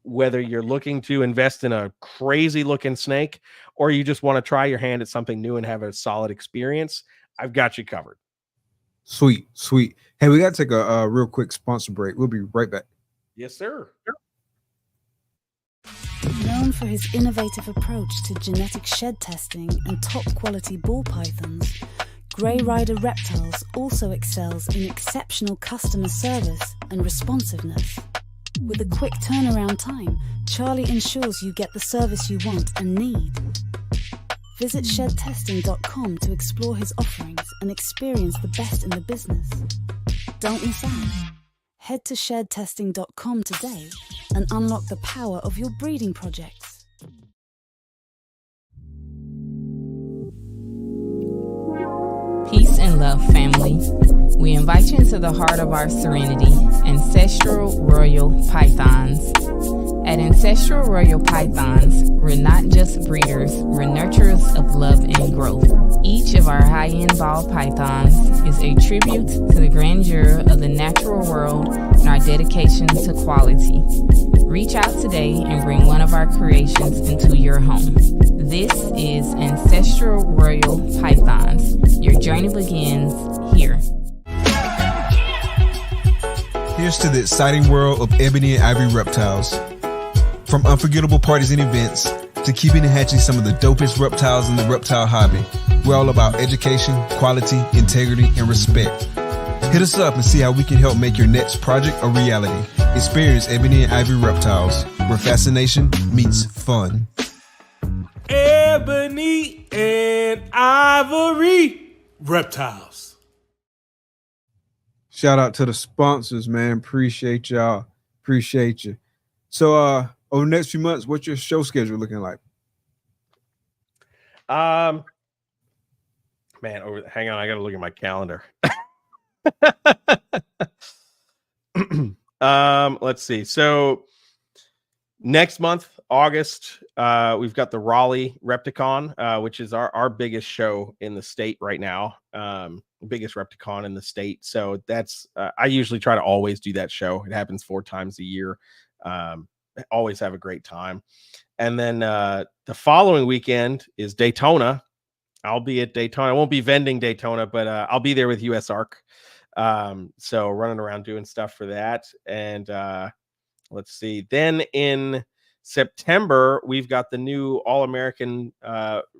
whether you're looking to invest in a crazy looking snake or you just want to try your hand at something new and have a solid experience, I've got you covered. Sweet. Hey, we got to take a real quick sponsor break. We'll be right back. Yes, sir. Known for his innovative approach to genetic shed testing and top quality ball pythons, Grey Rider Reptiles also excels in exceptional customer service and responsiveness. With a quick turnaround time, Charlie ensures you get the service you want and need. Visit shedtesting.com to explore his offerings and experience the best in the business. Don't miss out. Head to shedtesting.com today and unlock the power of your breeding projects. Peace and love, family. We invite you into the heart of our serenity, Ancestral Royal Pythons. At Ancestral Royal Pythons, we're not just breeders, we're nurturers of love and growth. Each of our high-end ball pythons is a tribute to the grandeur of the natural world and our dedication to quality. Reach out today and bring one of our creations into your home. This is Ancestral Royal Pythons. Your journey begins here. Here's to the exciting world of Ebony and Ivory reptiles. From unforgettable parties and events to keeping and hatching some of the dopest reptiles in the reptile hobby, we're all about education, quality, integrity, and respect. Hit us up and see how we can help make your next project a reality. Experience Ebony and Ivory Reptiles, where fascination meets fun. Ebony and Ivory Reptiles. Shout out to the sponsors, man. Appreciate y'all. Appreciate you. So over the next few months, what's your show schedule looking like? Man, hang on, I gotta look at my calendar. Let's see. So next month, August, we've got the Raleigh Repticon, which is our biggest show in the state right now. Biggest Repticon in the state. So that's I usually try to always do that show. It happens 4 times a year. Always have a great time. And then the following weekend is Daytona. I'll be at Daytona. I won't be vending Daytona, but I'll be there with US Arc. So running around doing stuff for that. And let's see. Then in September, we've got the new All-American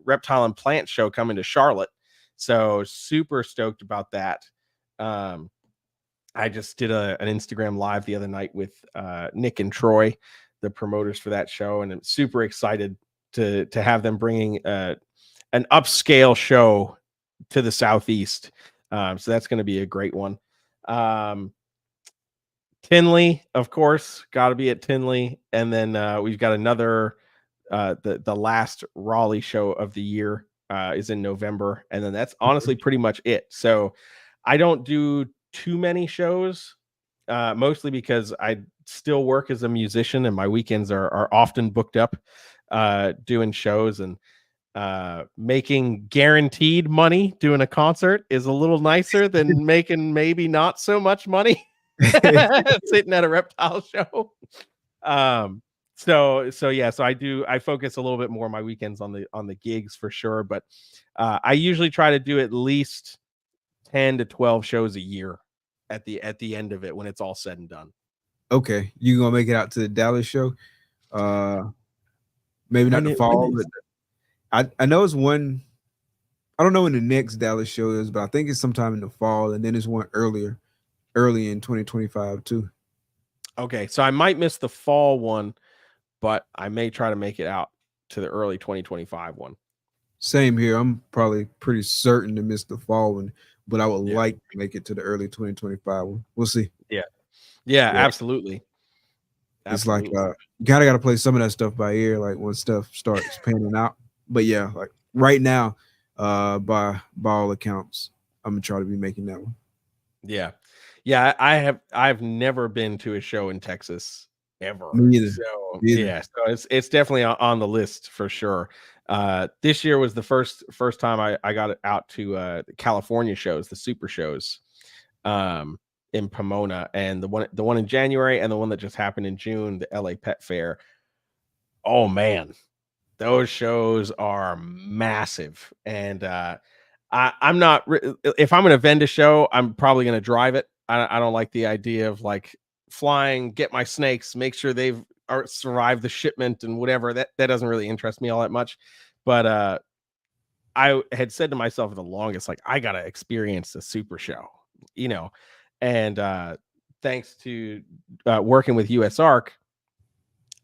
Reptile and Plant Show coming to Charlotte. So super stoked about that. I just did an Instagram live the other night with Nick and Troy, the promoters for that show, and I'm super excited to have them bringing an upscale show to the Southeast. So that's going to be a great one. Tinley, of course, got to be at Tinley. And then we've got another, the last Raleigh show of the year is in November. And then that's honestly pretty much it. So I don't do too many shows, mostly because I still work as a musician and my weekends are often booked up doing shows, and making guaranteed money doing a concert is a little nicer than making maybe not so much money sitting at a reptile show. So I focus a little bit more on my weekends on the gigs for sure, but I usually try to do at least 10 to 12 shows a year at the end of it when it's all said and done. Okay, you gonna make it out to the Dallas show? Maybe not the fall, but I know it's one. I don't know when the next Dallas show is, but I think it's sometime in the fall, and then there's one early in 2025 too. Okay, so I might miss the fall one, but I may try to make it out to the early 2025 one. Same here. I'm probably pretty certain to miss the fall one, but I would like to make it to the early 2025 one. We'll see. Yeah, absolutely. It's like you kind of got to play some of that stuff by ear, like when stuff starts panning out. But yeah, like right now, by all accounts, I'm gonna try to be making that one. Yeah. I've never been to a show in Texas ever. Me either. So Yeah, so it's definitely on the list for sure. This year was the first time I got out to the California shows, the super shows, in Pomona, and the one in January and the one that just happened in June, the LA Pet Fair. Oh man, those shows are massive, and I'm not. If I'm going to vend a show, I'm probably going to drive it. I don't like the idea of like flying, get my snakes, make sure they've survived the shipment and whatever. That doesn't really interest me all that much. But I had said to myself for the longest, like, I gotta experience the super show, you know. And thanks to working with US Arc,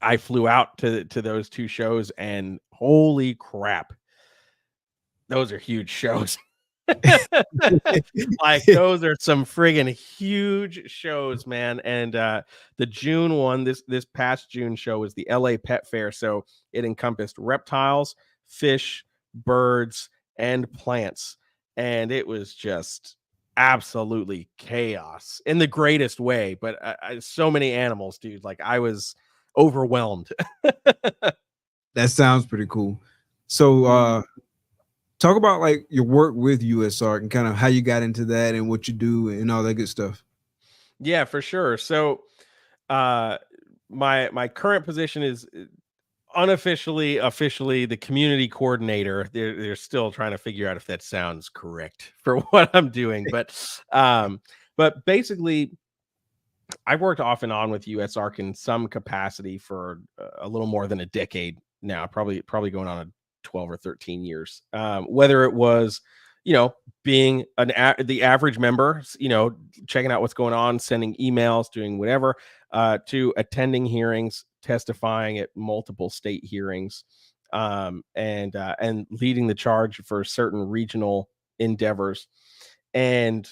I flew out to those 2 shows, and holy crap, those are huge shows. Like, those are some friggin' huge shows, man. And the June one, this past June show, was the LA Pet Fair. So it encompassed reptiles, fish, birds, and plants. And it was just absolutely chaos in the greatest way. But so many animals, dude. Like, I was overwhelmed. that sounds pretty cool. So talk about like your work with US Arc and kind of how you got into that and what you do and all that good stuff. Yeah, for sure. So my current position is officially the community coordinator. They're still trying to figure out if that sounds correct for what I'm doing, but basically I've worked off and on with US Arc in some capacity for a little more than a decade now, probably going on a 12 or 13 years. Whether it was, being the average member, checking out what's going on, sending emails, doing whatever, to attending hearings, testifying at multiple state hearings, and leading the charge for certain regional endeavors. And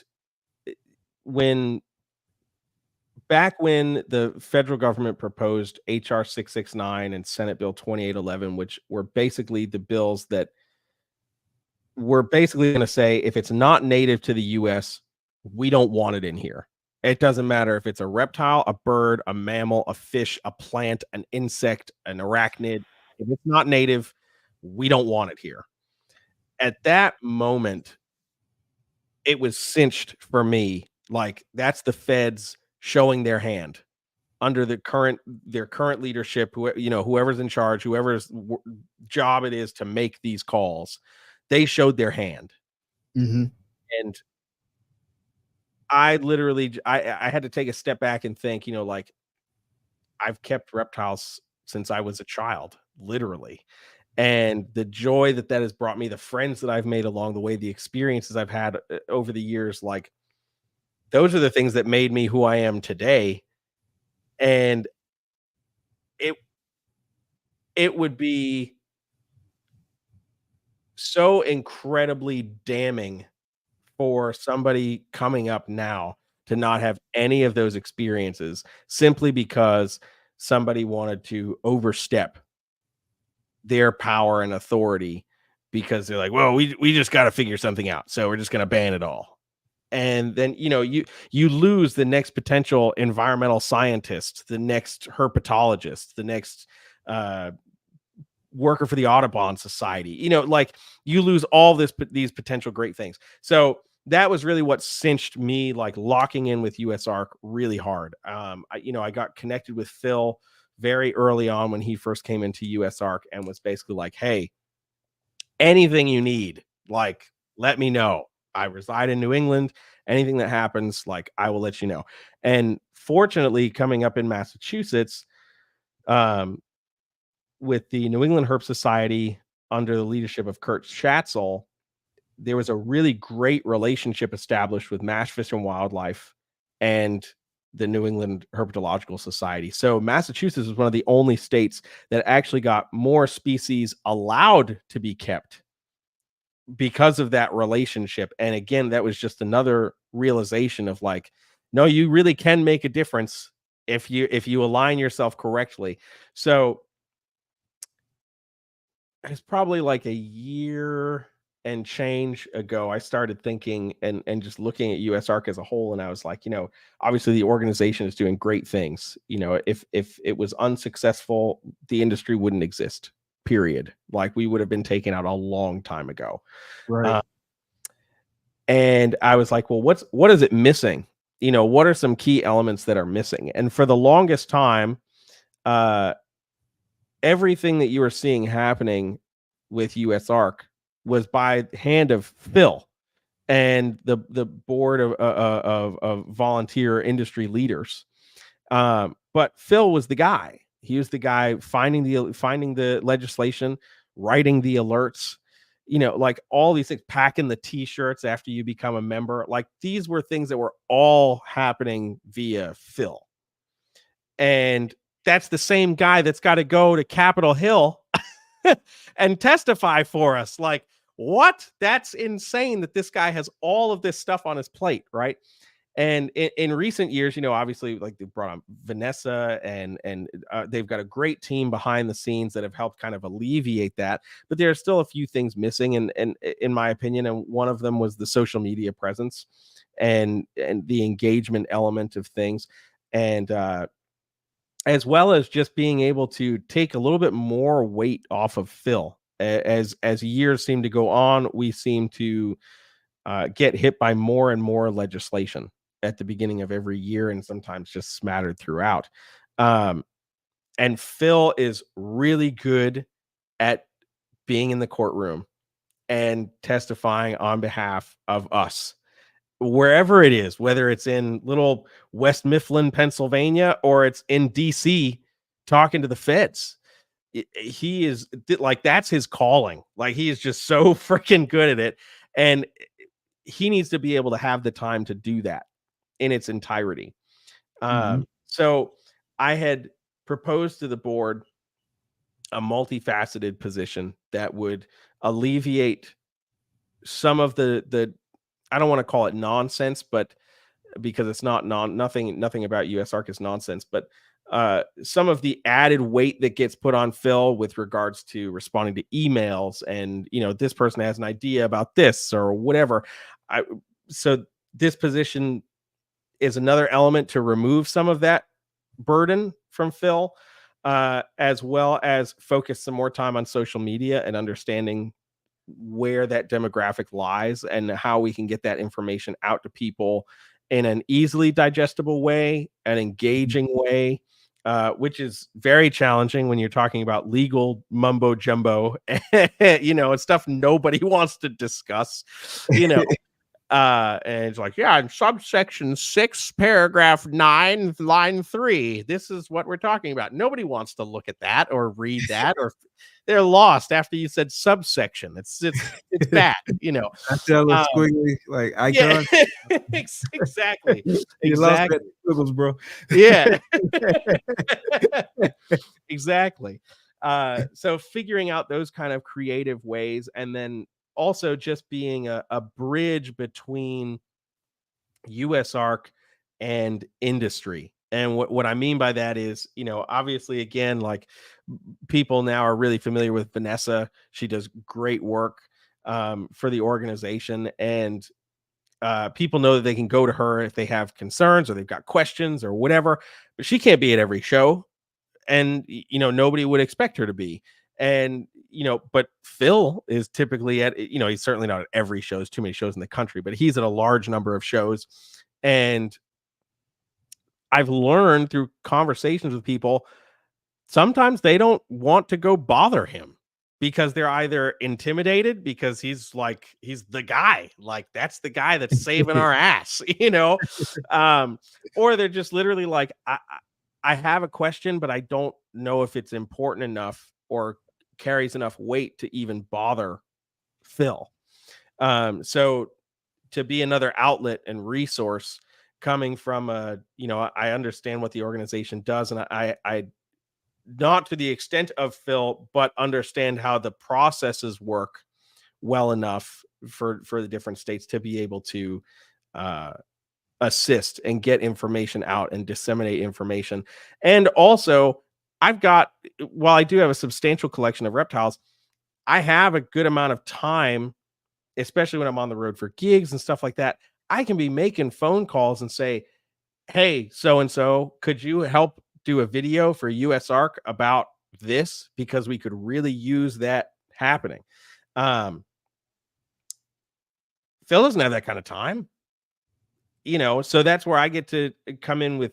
back when the federal government proposed HR 669 and Senate Bill 2811, which were basically the bills that were basically going to say, if it's not native to the U.S., we don't want it in here. It doesn't matter if it's a reptile, a bird, a mammal, a fish, a plant, an insect, an arachnid. If it's not native, we don't want it here. At that moment, it was cinched for me. Like, that's the feds showing their hand under their current leadership, whoever's in charge, whoever's job it is to make these calls. They showed their hand. Mm-hmm. And I literally, I had to take a step back and think, like, I've kept reptiles since I was a child, literally. And the joy that has brought me, the friends that I've made along the way, the experiences I've had over the years, like, those are the things that made me who I am today. And it would be so incredibly damning for somebody coming up now to not have any of those experiences simply because somebody wanted to overstep their power and authority because they're like, well, we just got to figure something out, so we're just going to ban it all. And then, you lose the next potential environmental scientist, the next herpetologist, the next worker for the Audubon Society. Like, you lose all these potential great things. So that was really what cinched me, like, locking in with USARK really hard. I got connected with Phil very early on when he first came into USARK and was basically like, hey, anything you need, like, let me know. I reside in New England. Anything that happens, like, I will let you know. And fortunately, coming up in Massachusetts, with the New England Herp Society under the leadership of Kurt Schatzel, there was a really great relationship established with Mass Fish and Wildlife and the New England Herpetological Society. So Massachusetts was one of the only states that actually got more species allowed to be kept because of that relationship. And again, that was just another realization of, like, no, you really can make a difference if you align yourself correctly. So it's probably like a year and change ago, I started thinking and just looking at USARK as a whole. And I was like, obviously the organization is doing great things. If it was unsuccessful, the industry wouldn't exist, period. Like, we would have been taken out a long time ago. Right. And I was like, well, what is it missing? What are some key elements that are missing? And for the longest time, everything that you were seeing happening with USARK was by hand of Phil and the board of volunteer industry leaders. But Phil was the guy. He was the guy finding the legislation, writing the alerts, like all these things, packing the t-shirts after you become a member. Like, these were things that were all happening via Phil. And that's the same guy that's got to go to Capitol Hill and testify for us. Like, what? That's insane that this guy has all of this stuff on his plate, right? And in recent years, obviously, like, they brought on Vanessa and they've got a great team behind the scenes that have helped kind of alleviate that. But there are still a few things missing, and in my opinion, and one of them was the social media presence and the engagement element of things, and as well as just being able to take a little bit more weight off of Phil. As years seem to go on, we seem to get hit by more and more legislation at the beginning of every year, and sometimes just smattered throughout. And Phil is really good at being in the courtroom and testifying on behalf of us, wherever it is, whether it's in little West Mifflin, Pennsylvania, or it's in DC talking to the feds. He is like, that's his calling. Like, he is just so freaking good at it. And he needs to be able to have the time to do that in its entirety. So I had proposed to the board a multifaceted position that would alleviate some of the I don't want to call it nonsense, but because it's nothing about USARK is nonsense, but some of the added weight that gets put on Phil with regards to responding to emails and, this person has an idea about this or whatever. So this position is another element to remove some of that burden from Phil, as well as focus some more time on social media and understanding where that demographic lies and how we can get that information out to people in an easily digestible way, an engaging way, which is very challenging when you're talking about legal mumbo jumbo, you know, and stuff nobody wants to discuss, you know. And it's like, yeah, in subsection 6, paragraph 9, line 3, this is what we're talking about. Nobody wants to look at that or read that, or they're lost after you said subsection. It's bad, you know. I tell a squiggly like icon. Yeah, exactly. You lost that squiggles, bro. Yeah. Exactly. So figuring out those kind of creative ways, and then also just being a bridge between USARK and industry. And what I mean by that is, you know, obviously, again, like people now are really familiar with Vanessa. She does great work for the organization, and people know that they can go to her if they have concerns or they've got questions or whatever, but she can't be at every show. And, you know, nobody would expect her to be. And, you know, but Phil is typically at, you know, he's certainly not at every show. There's too many shows in the country, but he's at a large number of shows. And I've learned through conversations with people, sometimes they don't want to go bother him because they're either intimidated because he's the guy, like that's the guy that's saving our ass, you know, or they're just literally like, I have a question, but I don't know if it's important enough or carries enough weight to even bother Phil. So to be another outlet and resource coming from you know, I understand what the organization does, and I not to the extent of Phil, but understand how the processes work well enough for the different states to be able to assist and get information out and disseminate information. And also, while I do have a substantial collection of reptiles, I have a good amount of time, especially when I'm on the road for gigs and stuff like that. I can be making phone calls and say, hey, so-and-so, could you help do a video for USARK about this? Because we could really use that happening. Phil doesn't have that kind of time, you know, so that's where I get to come in with,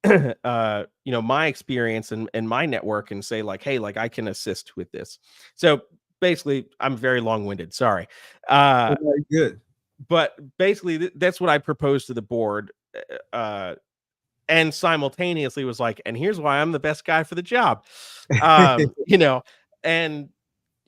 you know, my experience and my network and say like, hey, like I can assist with this. So basically I'm very long-winded. Sorry. Good. But basically that's what I proposed to the board. And simultaneously was like, and here's why I'm the best guy for the job. You know, and,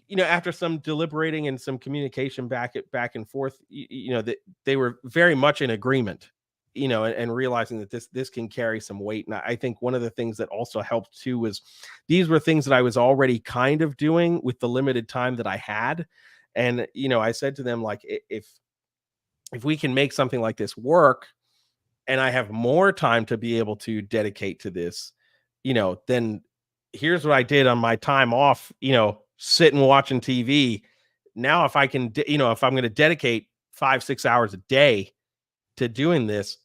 you know, after some deliberating and some communication back and forth, you know, that they were very much in agreement, you know, and realizing that this can carry some weight. And I think one of the things that also helped too was these were things that I was already kind of doing with the limited time that I had. And, you know, I said to them, like, if we can make something like this work, and I have more time to be able to dedicate to this, you know, then here's what I did on my time off, you know, sitting watching TV. Now, if I can, you know, if I'm going to dedicate 5-6 hours a day to doing this,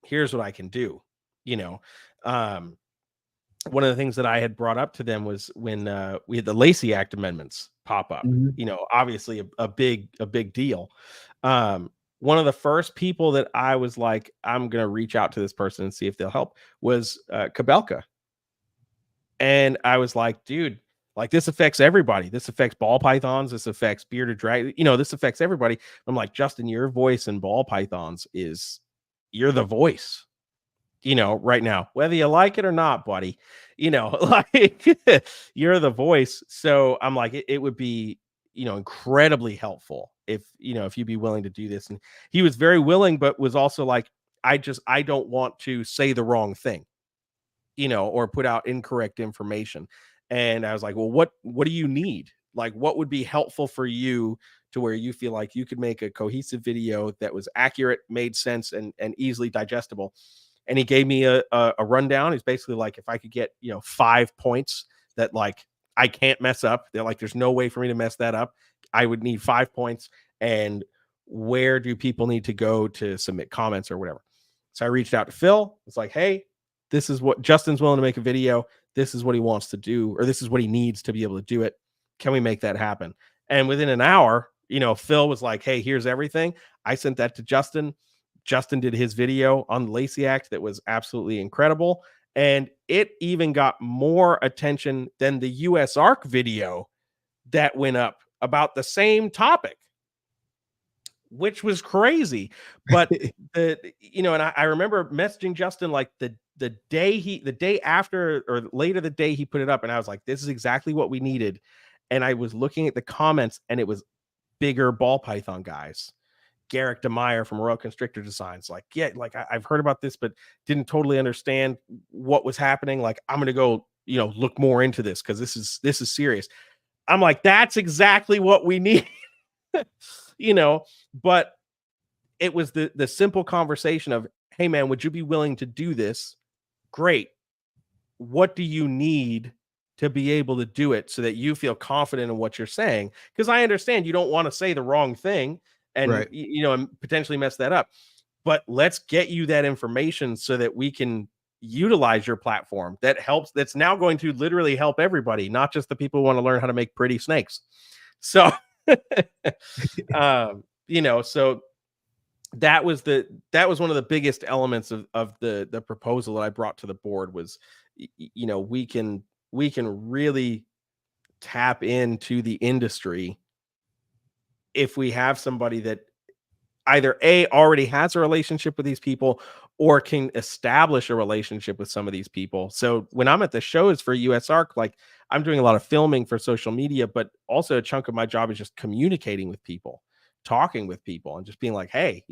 here's what I can do. You know, one of the things that I had brought up to them was when we had the Lacey Act amendments pop up, you know, obviously a big deal. One of the first people that I was like, I'm going to reach out to this person and see if they'll help was Kabelka. And I was like, dude, like this affects everybody. This affects ball pythons. This affects bearded dragon. You know, this affects everybody. I'm like, Justin, your voice in ball pythons you're the voice, you know, right now, whether you like it or not, buddy, you know, like you're the voice. So I'm like, it would be, you know, incredibly helpful if, you know, if you'd be willing to do this. And he was very willing, but was also like, I don't want to say the wrong thing, you know, or put out incorrect information. And I was like, well, what do you need? Like, what would be helpful for you to where you feel like you could make a cohesive video that was accurate, made sense, and easily digestible? And he gave me a rundown. He's basically like, if I could get, you know, 5 points that like I can't mess up. They're like, there's no way for me to mess that up. I would need 5 points. And where do people need to go to submit comments or whatever. So I reached out to Phil. It's like, hey, this is what Justin's willing to make a video. This is what he wants to do, or this is what he needs to be able to do it. Can we make that happen? And within an hour, Phil was like, hey, here's everything. I sent that to Justin. Justin did his video on the Lacey Act that was absolutely incredible. And it even got more attention than the US Arc video that went up about the same topic, which was crazy. But and I remember messaging Justin like the day after or later the day he put it up, and I was like, this is exactly what we needed. And I was looking at the comments, and it was bigger ball python guys. Garrick DeMeyer from Royal Constrictor Designs, like, yeah, like I've heard about this, but didn't totally understand what was happening. Like, I'm gonna go, look more into this because this is serious. I'm like, that's exactly what we need. But it was the simple conversation of, hey man, would you be willing to do this? Great. What do you need to be able to do it so that you feel confident in what you're saying? Because I understand you don't want to say the wrong thing and right. And potentially mess that up. But let's get you that information so that we can utilize your platform that helps. That's now going to literally help everybody, not just the people who want to learn how to make pretty snakes. So, so that was one of the biggest elements of the proposal that I brought to the board was, we can really tap into the industry if we have somebody that either already has a relationship with these people or can establish a relationship with some of these people. So when I'm at the shows for US Arc, like I'm doing a lot of filming for social media, but also a chunk of my job is just communicating with people, talking with people, and just being like, hey,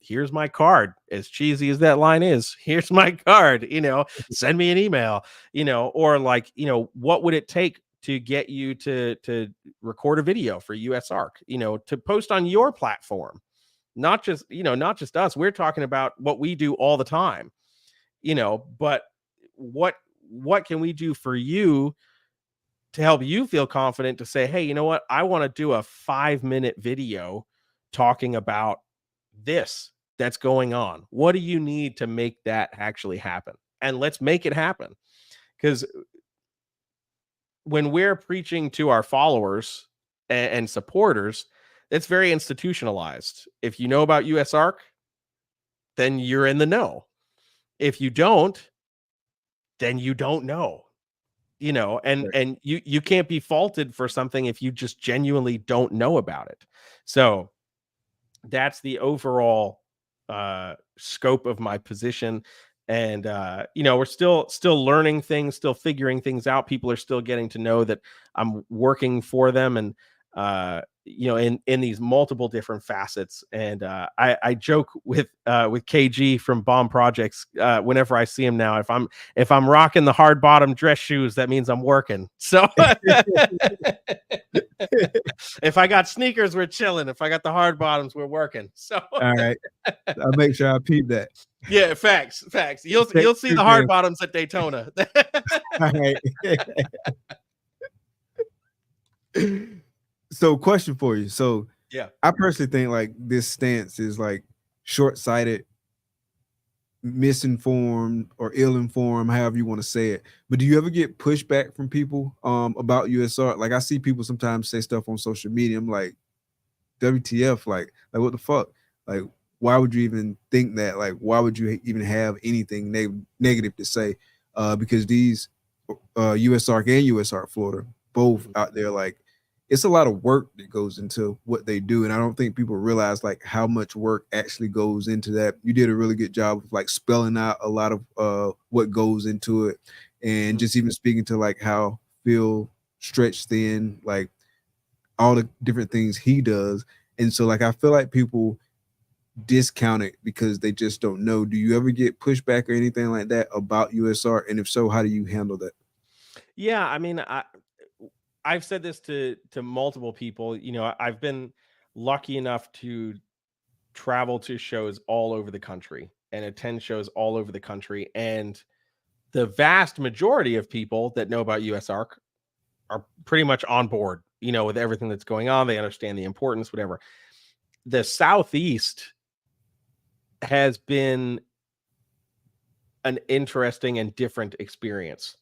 here's my card. As cheesy as that line is, here's my card, send me an email, or like, what would it take to get you to record a video for US Arc, to post on your platform? Not just us. We're talking about what we do all the time, but what can we do for you to help you feel confident to say, hey, you know what? I want to do a 5-minute video talking about this that's going on. What do you need to make that actually happen? And let's make it happen. Because when we're preaching to our followers and supporters, it's very institutionalized. If you know about US Arc, then you're in the know. If you don't, then you don't know. And you can't be faulted for something if you just genuinely don't know about it. So that's the overall scope of my position. And we're still learning things, still figuring things out. People are still getting to know that I'm working for them, and in these multiple different facets. And I joke with KG from Bomb Projects whenever I see him now, if I'm rocking the hard bottom dress shoes, that means I'm working. So if I got sneakers, we're chilling. If I got the hard bottoms, we're working. So all right, I'll make sure I peep that. Yeah, facts. You'll see the hard bottoms at Daytona. All right. So, question for you. So, yeah, I personally think like this stance is like short-sighted, misinformed, or ill-informed, however you want to say it. But do you ever get pushback from people about US Arc? Like I see people sometimes say stuff on social media. I'm like, WTF? Like what the fuck? Like, why would you even think that? Like, why would you even have anything negative to say? Because these US Arc and US Arc Florida both out there, like, it's a lot of work that goes into what they do. And I don't think people realize like how much work actually goes into that. You did a really good job of like spelling out a lot of what goes into it. And just even speaking to like how Phil stretched thin, like all the different things he does. And so like, I feel like people discount it because they just don't know. Do you ever get pushback or anything like that about US Arc? And if so, how do you handle that? Yeah, I mean, I've said this to multiple people. I've been lucky enough to travel to shows all over the country and attend shows all over the country. And the vast majority of people that know about US Arc are pretty much on board, with everything that's going on. They understand the importance, whatever. the Southeast has been an interesting and different experience.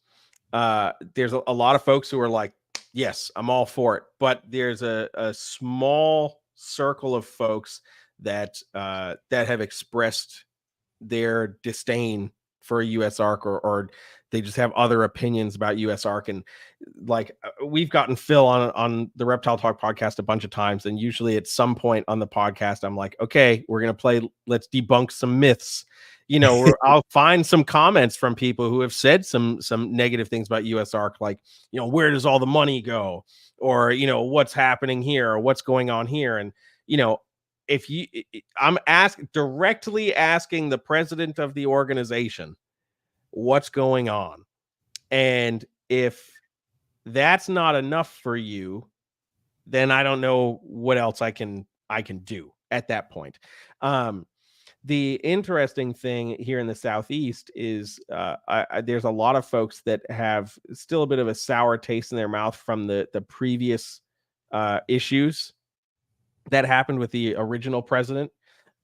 There's a lot of folks who are like, yes, I'm all for it. But there's a small circle of folks that have expressed their disdain for a USARK, or they just have other opinions about USARK. And like, we've gotten Phil on the Reptile Talk podcast a bunch of times, and usually at some point on the podcast, I'm like, okay, we're gonna play Let's Debunk Some Myths. I'll find some comments from people who have said some negative things about USARK, like, where does all the money go, or what's happening here, or what's going on here. And I'm directly asking the president of the organization what's going on, and if that's not enough for you, then I don't know what else I can do at that point. The interesting thing here in the Southeast is there's a lot of folks that have still a bit of a sour taste in their mouth from the previous issues that happened with the original president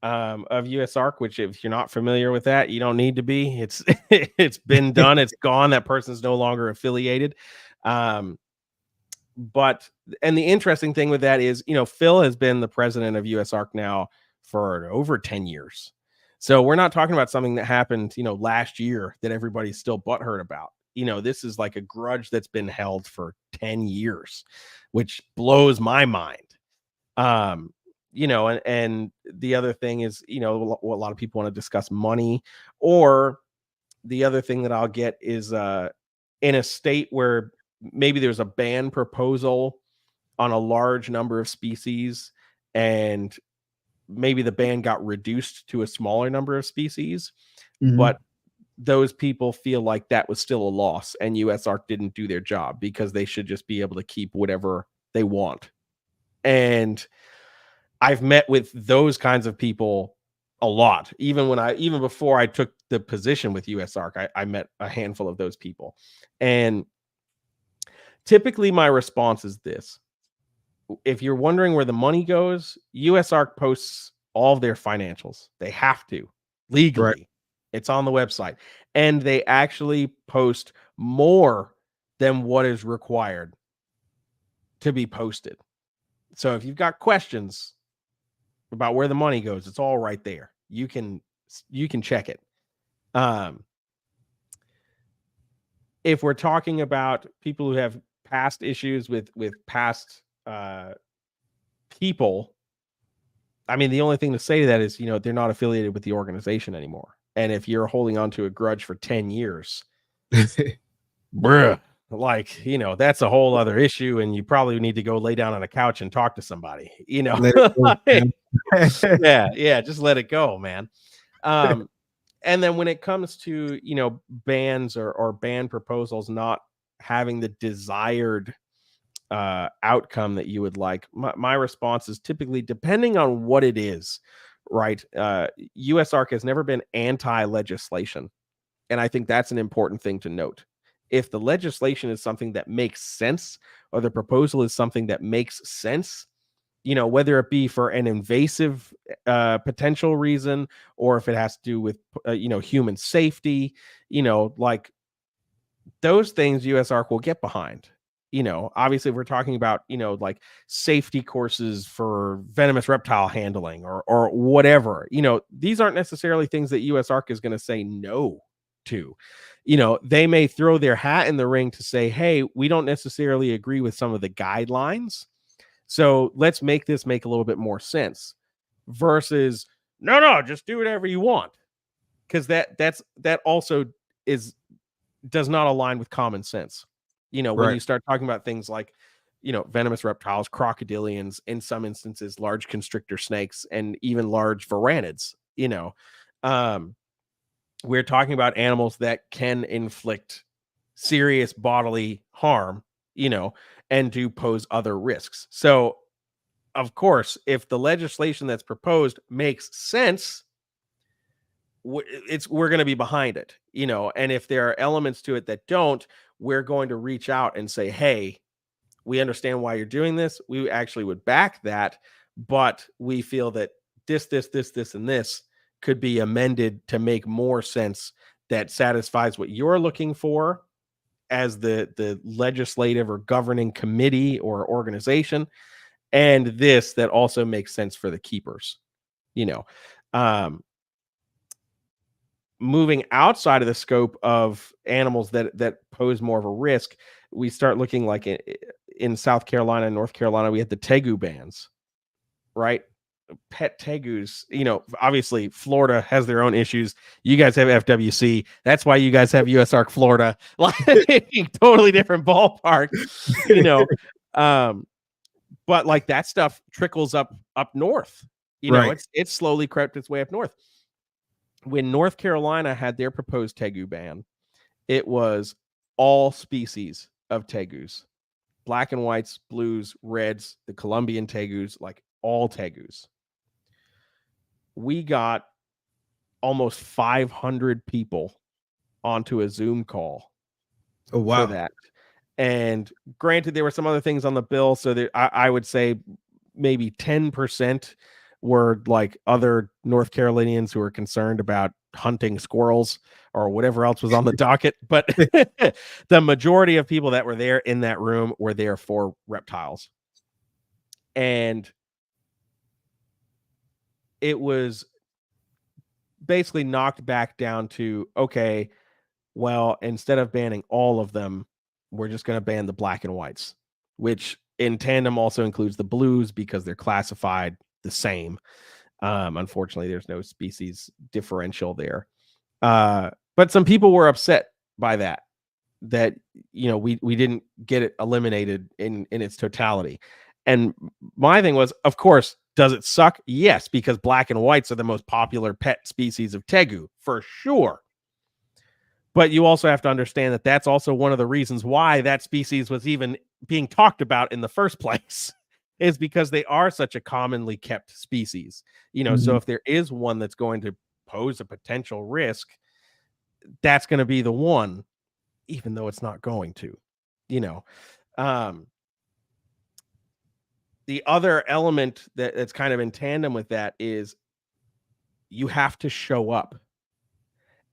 of USARK, which, if you're not familiar with that, you don't need to be. It's been done. It's gone. That person's no longer affiliated. And the interesting thing with that is, Phil has been the president of USARK now for over 10 years. So we're not talking about something that happened, last year that everybody's still butthurt about. This is like a grudge that's been held for 10 years, which blows my mind. And the other thing is, a lot of people want to discuss money, or the other thing that I'll get is in a state where maybe there's a ban proposal on a large number of species, and maybe the ban got reduced to a smaller number of species, but those people feel like that was still a loss, and USARK didn't do their job because they should just be able to keep whatever they want. And I've met with those kinds of people a lot. Even before I took the position with USARK, I met a handful of those people. And typically my response is this: if you're wondering where the money goes, USARK posts all of their financials. They have to, legally. Right. It's on the website. And they actually post more than what is required to be posted. So if you've got questions about where the money goes, it's all right there. You can check it. If we're talking about people who have past issues with past people, I mean, the only thing to say to that is, they're not affiliated with the organization anymore. And if you're holding on to a grudge for 10 years, bruh, like, that's a whole other issue, and you probably need to go lay down on a couch and talk to somebody, yeah, just let it go, man. And then when it comes to, bans or ban proposals not having the desired outcome that you would like, my response is typically, depending on what it is, right? USARK has never been anti-legislation, and I think that's an important thing to note. If the legislation is something that makes sense, or the proposal is something that makes sense, whether it be for an invasive potential reason, or if it has to do with human safety, like those things USARK will get behind. Obviously, if we're talking about, like safety courses for venomous reptile handling or whatever, these aren't necessarily things that USARK is going to say no to. They may throw their hat in the ring to say, hey, we don't necessarily agree with some of the guidelines, so let's make this make a little bit more sense, versus no, just do whatever you want. Because that also does not align with common sense. When you start talking about things like, venomous reptiles, crocodilians, in some instances, large constrictor snakes, and even large varanids, we're talking about animals that can inflict serious bodily harm, and do pose other risks. So, of course, if the legislation that's proposed makes sense, we're going to be behind it, and if there are elements to it that don't, we're going to reach out and say, hey, we understand why you're doing this. We actually would back that, but we feel that this, and this could be amended to make more sense that satisfies what you're looking for as the legislative or governing committee or organization, and this that also makes sense for the keepers. Moving outside of the scope of animals that pose more of a risk, we start looking like in South Carolina and North Carolina, we had the tegu bans, right? Pet tegus, obviously Florida has their own issues. You guys have FWC. That's why you guys have USARK Florida. Like totally different ballpark, but like that stuff trickles up north. It's slowly crept its way up north. When North Carolina had their proposed tegu ban, it was all species of tegus, black and whites, blues, reds, the Colombian tegus, like all tegus. We got almost 500 people onto a Zoom call for that. And granted, there were some other things on the bill, so that I would say maybe 10% were like other North Carolinians who were concerned about hunting squirrels or whatever else was on the docket. But the majority of people that were there in that room were there for reptiles. And it was basically knocked back down to, okay, well, instead of banning all of them, we're just going to ban the black and whites, which in tandem also includes the blues because they're classified the same. Unfortunately, there's no species differential there. But some people were upset by that we didn't get it eliminated in its totality. And my thing was, of course, does it suck? Yes, because black and whites are the most popular pet species of tegu, for sure. But you also have to understand that that's also one of the reasons why that species was even being talked about in the first place, is because they are such a commonly kept species. So if there is one that's going to pose a potential risk, that's going to be the one, even though it's not going to. The other element that's kind of in tandem with that is you have to show up.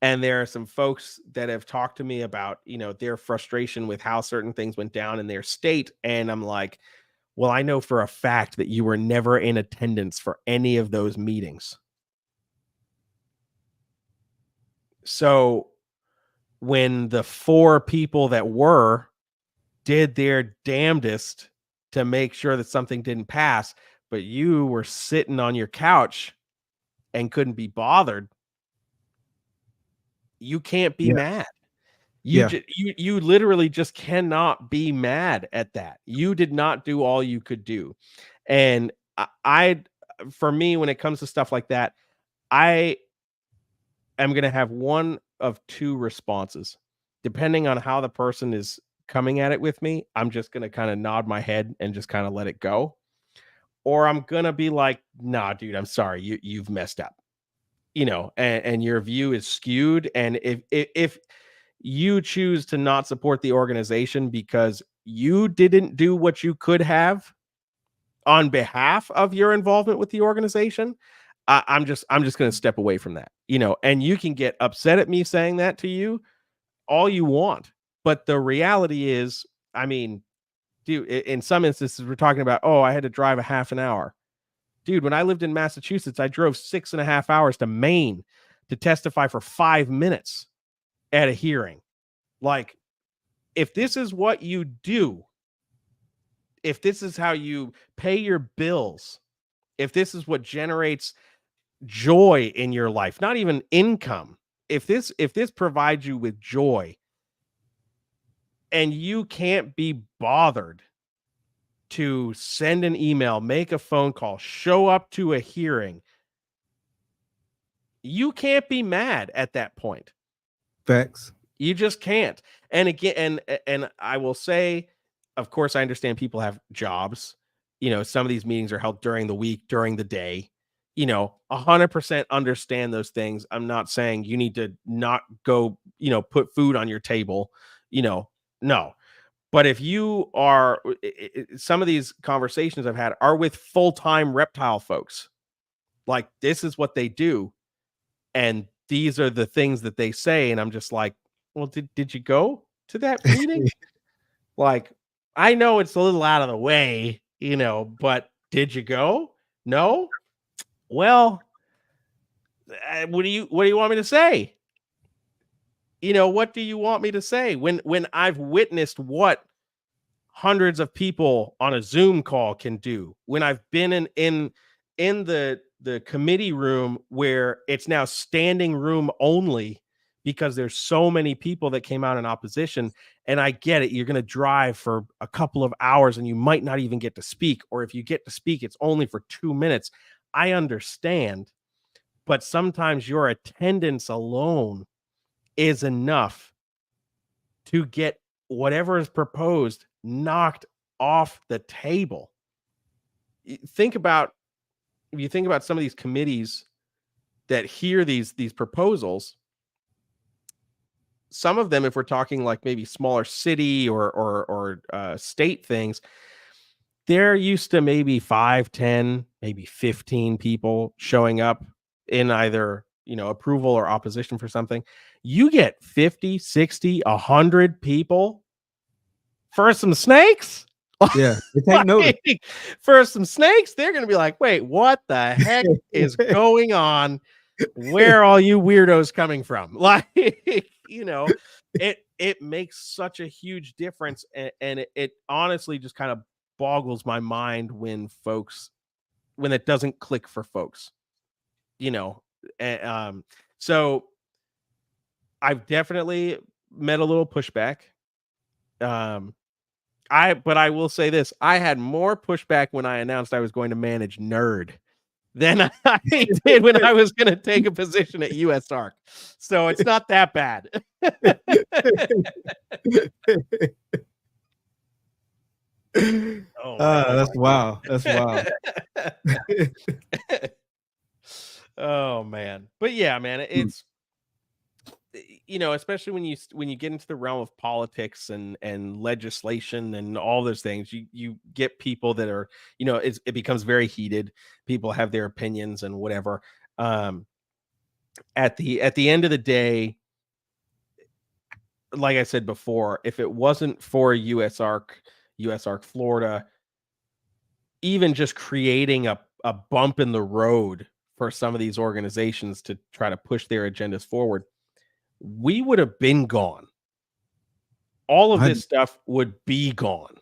And there are some folks that have talked to me about, their frustration with how certain things went down in their state. And I'm like, well, I know for a fact that you were never in attendance for any of those meetings. So when the 4 people that were did their damnedest to make sure that something didn't pass, but you were sitting on your couch and couldn't be bothered, you can't be mad. You literally just cannot be mad at that. You did not do all you could do. And for me, when it comes to stuff like that, I am going to have one of 2 responses. Depending on how the person is coming at it with me, I'm just going to kind of nod my head and just kind of let it go. Or I'm going to be like, nah, dude, I'm sorry. You've messed up, and your view is skewed. And if you choose to not support the organization because you didn't do what you could have on behalf of your involvement with the organization, I'm just going to step away from that, and you can get upset at me saying that to you all you want. But the reality is, I mean, dude, in some instances, we're talking about, I had to drive a half an hour. Dude, when I lived in Massachusetts, I drove 6.5 hours to Maine to testify for 5 minutes at a hearing. Like, if this is what you do, if this is how you pay your bills, if this is what generates joy in your life, not even income, if this provides you with joy, and you can't be bothered to send an email, make a phone call, show up to a hearing, you can't be mad at that point. Facts. You just can't. And again, and I will say, of course, I understand people have jobs. Some of these meetings are held during the week, during the day. 100% understand those things. I'm not saying you need to not go, put food on your table. No. But if you are, some of these conversations I've had are with full-time reptile folks. Like, this is what they do, and these are the things that they say, and I'm just like, well, did you go to that meeting? Like, I know it's a little out of the way, but did you go? No? Well, what do you want me to say? What do you want me to say when I've witnessed what hundreds of people on a Zoom call can do, when I've been in the committee room where it's now standing room only because there's so many people that came out in opposition. And I get it. You're going to drive for a couple of hours and you might not even get to speak. Or if you get to speak, it's only for 2 minutes. I understand. But sometimes your attendance alone is enough to get whatever is proposed knocked off the table. If you think about some of these committees that hear these proposals, some of them, if we're talking like maybe smaller city or state things, they're used to maybe 5, 10, maybe 15 people showing up in either, approval or opposition for something. You get 50, 60, 100 people for some snakes. Yeah, they take notice. For some snakes, they're going to be like, wait, what the heck is going on? Where are all you weirdos coming from? Like, it makes such a huge difference. And it honestly just kind of boggles my mind when it doesn't click for folks, so I've definitely met a little pushback. But I will say this: I had more pushback when I announced I was going to manage Nerd than I did when I was going to take a position at USARK. So it's not that bad. That's wild. That's wild. Oh man. But yeah, man, it's especially when you get into the realm of politics and legislation and all those things, you get people that are, it becomes very heated. People have their opinions and whatever. At the end of the day, like I said before, if it wasn't for USARK Florida, even just creating a bump in the road for some of these organizations to try to push their agendas forward, we would have been gone. All of this stuff would be gone,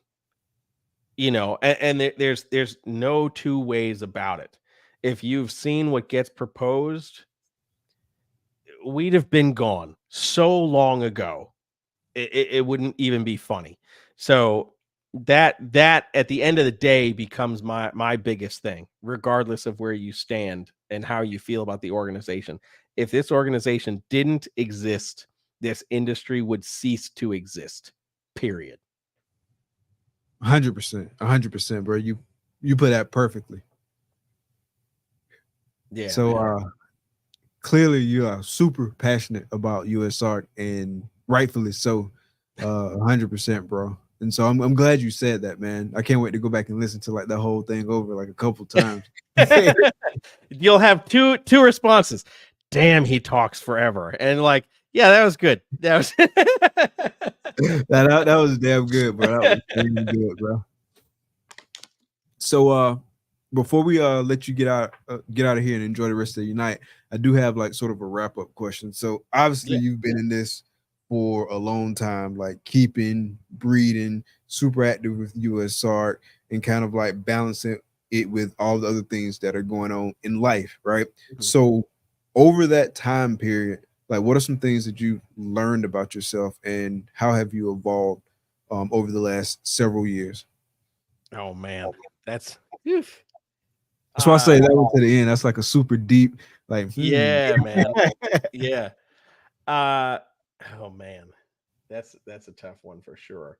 and there's no two ways about it. If you've seen what gets proposed, we'd have been gone so long ago. It wouldn't even be funny. So that at the end of the day becomes my biggest thing, regardless of where you stand and how you feel about the organization. If this organization didn't exist, this industry would cease to exist, period. 100%, bro. You put that perfectly. Yeah. So clearly you are super passionate about USARK, and rightfully so. 100%, bro. And so I'm glad you said that, man. I can't wait to go back and listen to like the whole thing over like a couple times. You'll have two responses. Damn, he talks forever. And like, yeah, that was good. That was that was damn good, bro. That was damn good, bro. So before we let you get out of here and enjoy the rest of your night, I do have like sort of a wrap-up question. So obviously you've been in this for a long time, like keeping, breeding, super active with USARK, and kind of like balancing it with all the other things that are going on in life, right? Mm-hmm. So over that time period, like what are some things that you've learned about yourself, and how have you evolved over the last several years? Oh man, that's why I say that one to the end. That's like a super deep, like yeah, man. Yeah. Oh man, that's a tough one for sure.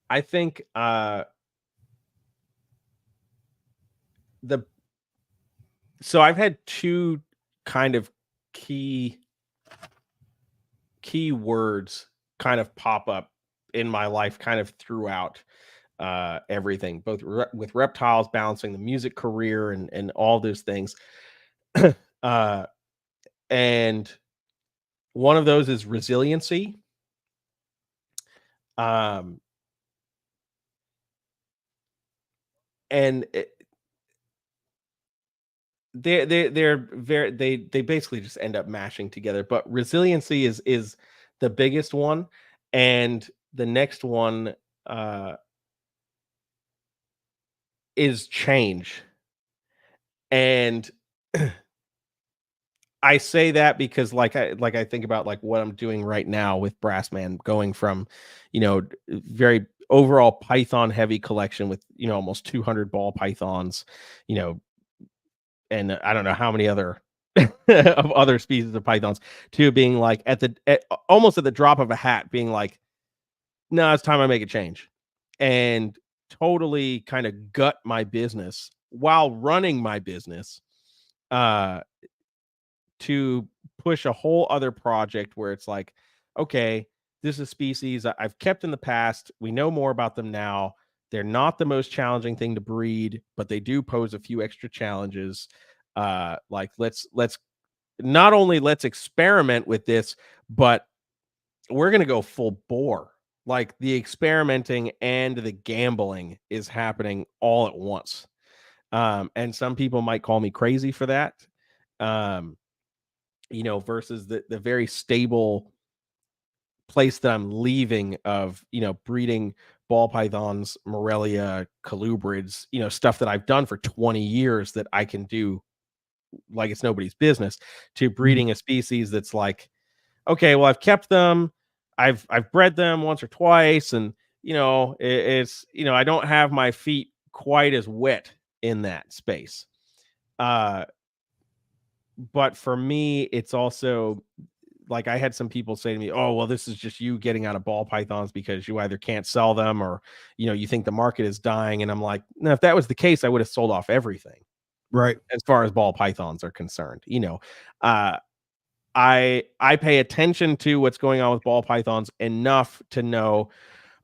I think so I've had two kind of key words kind of pop up in my life kind of throughout everything, both with Reptiles, balancing the music career and all those things. And one of those is resiliency. And they basically just end up mashing together, but resiliency is the biggest one, and the next one is change. And I say that because I think about like what I'm doing right now with Brassman, going from, very overall Python heavy collection with, almost 200 ball pythons, and I don't know how many other of other species of pythons, to being like almost at the drop of a hat, being like, no, it's time I make a change, and totally kind of gut my business while running my business, to push a whole other project where it's like, okay, this is a species I've kept in the past. We know more about them now. They're not the most challenging thing to breed, but they do pose a few extra challenges. Like let's not only let's experiment with this, but we're going to go full bore. Like the experimenting and the gambling is happening all at once. And some people might call me crazy for that. Versus the very stable place that I'm leaving of, breeding ball pythons, Morelia, colubrids, stuff that I've done for 20 years that I can do like it's nobody's business, to breeding a species that's like, okay, well, I've kept them, I've bred them once or twice, and it's I don't have my feet quite as wet in that space. But for me, it's also like, I had some people say to me, oh, well, this is just you getting out of ball pythons because you either can't sell them or, you think the market is dying. And I'm like, no, if that was the case, I would have sold off everything. Right. As far as ball pythons are concerned, I pay attention to what's going on with ball pythons enough to know,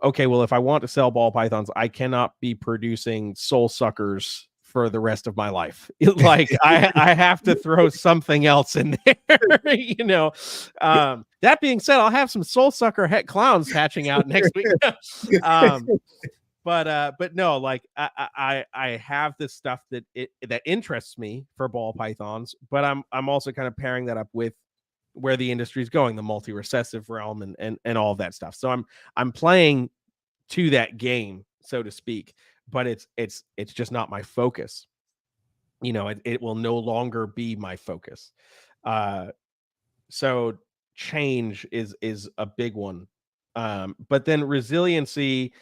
okay, well, if I want to sell ball pythons, I cannot be producing soul suckers for the rest of my life. Like I have to throw something else in there, that being said, I'll have some soul sucker het clowns hatching out next week. But no, like I have this stuff that interests me for ball pythons, but I'm also kind of pairing that up with where the industry is going, the multi-recessive realm and all of that stuff. So I'm playing to that game, so to speak, but it's just not my focus. It will no longer be my focus. So change is a big one. But then resiliency,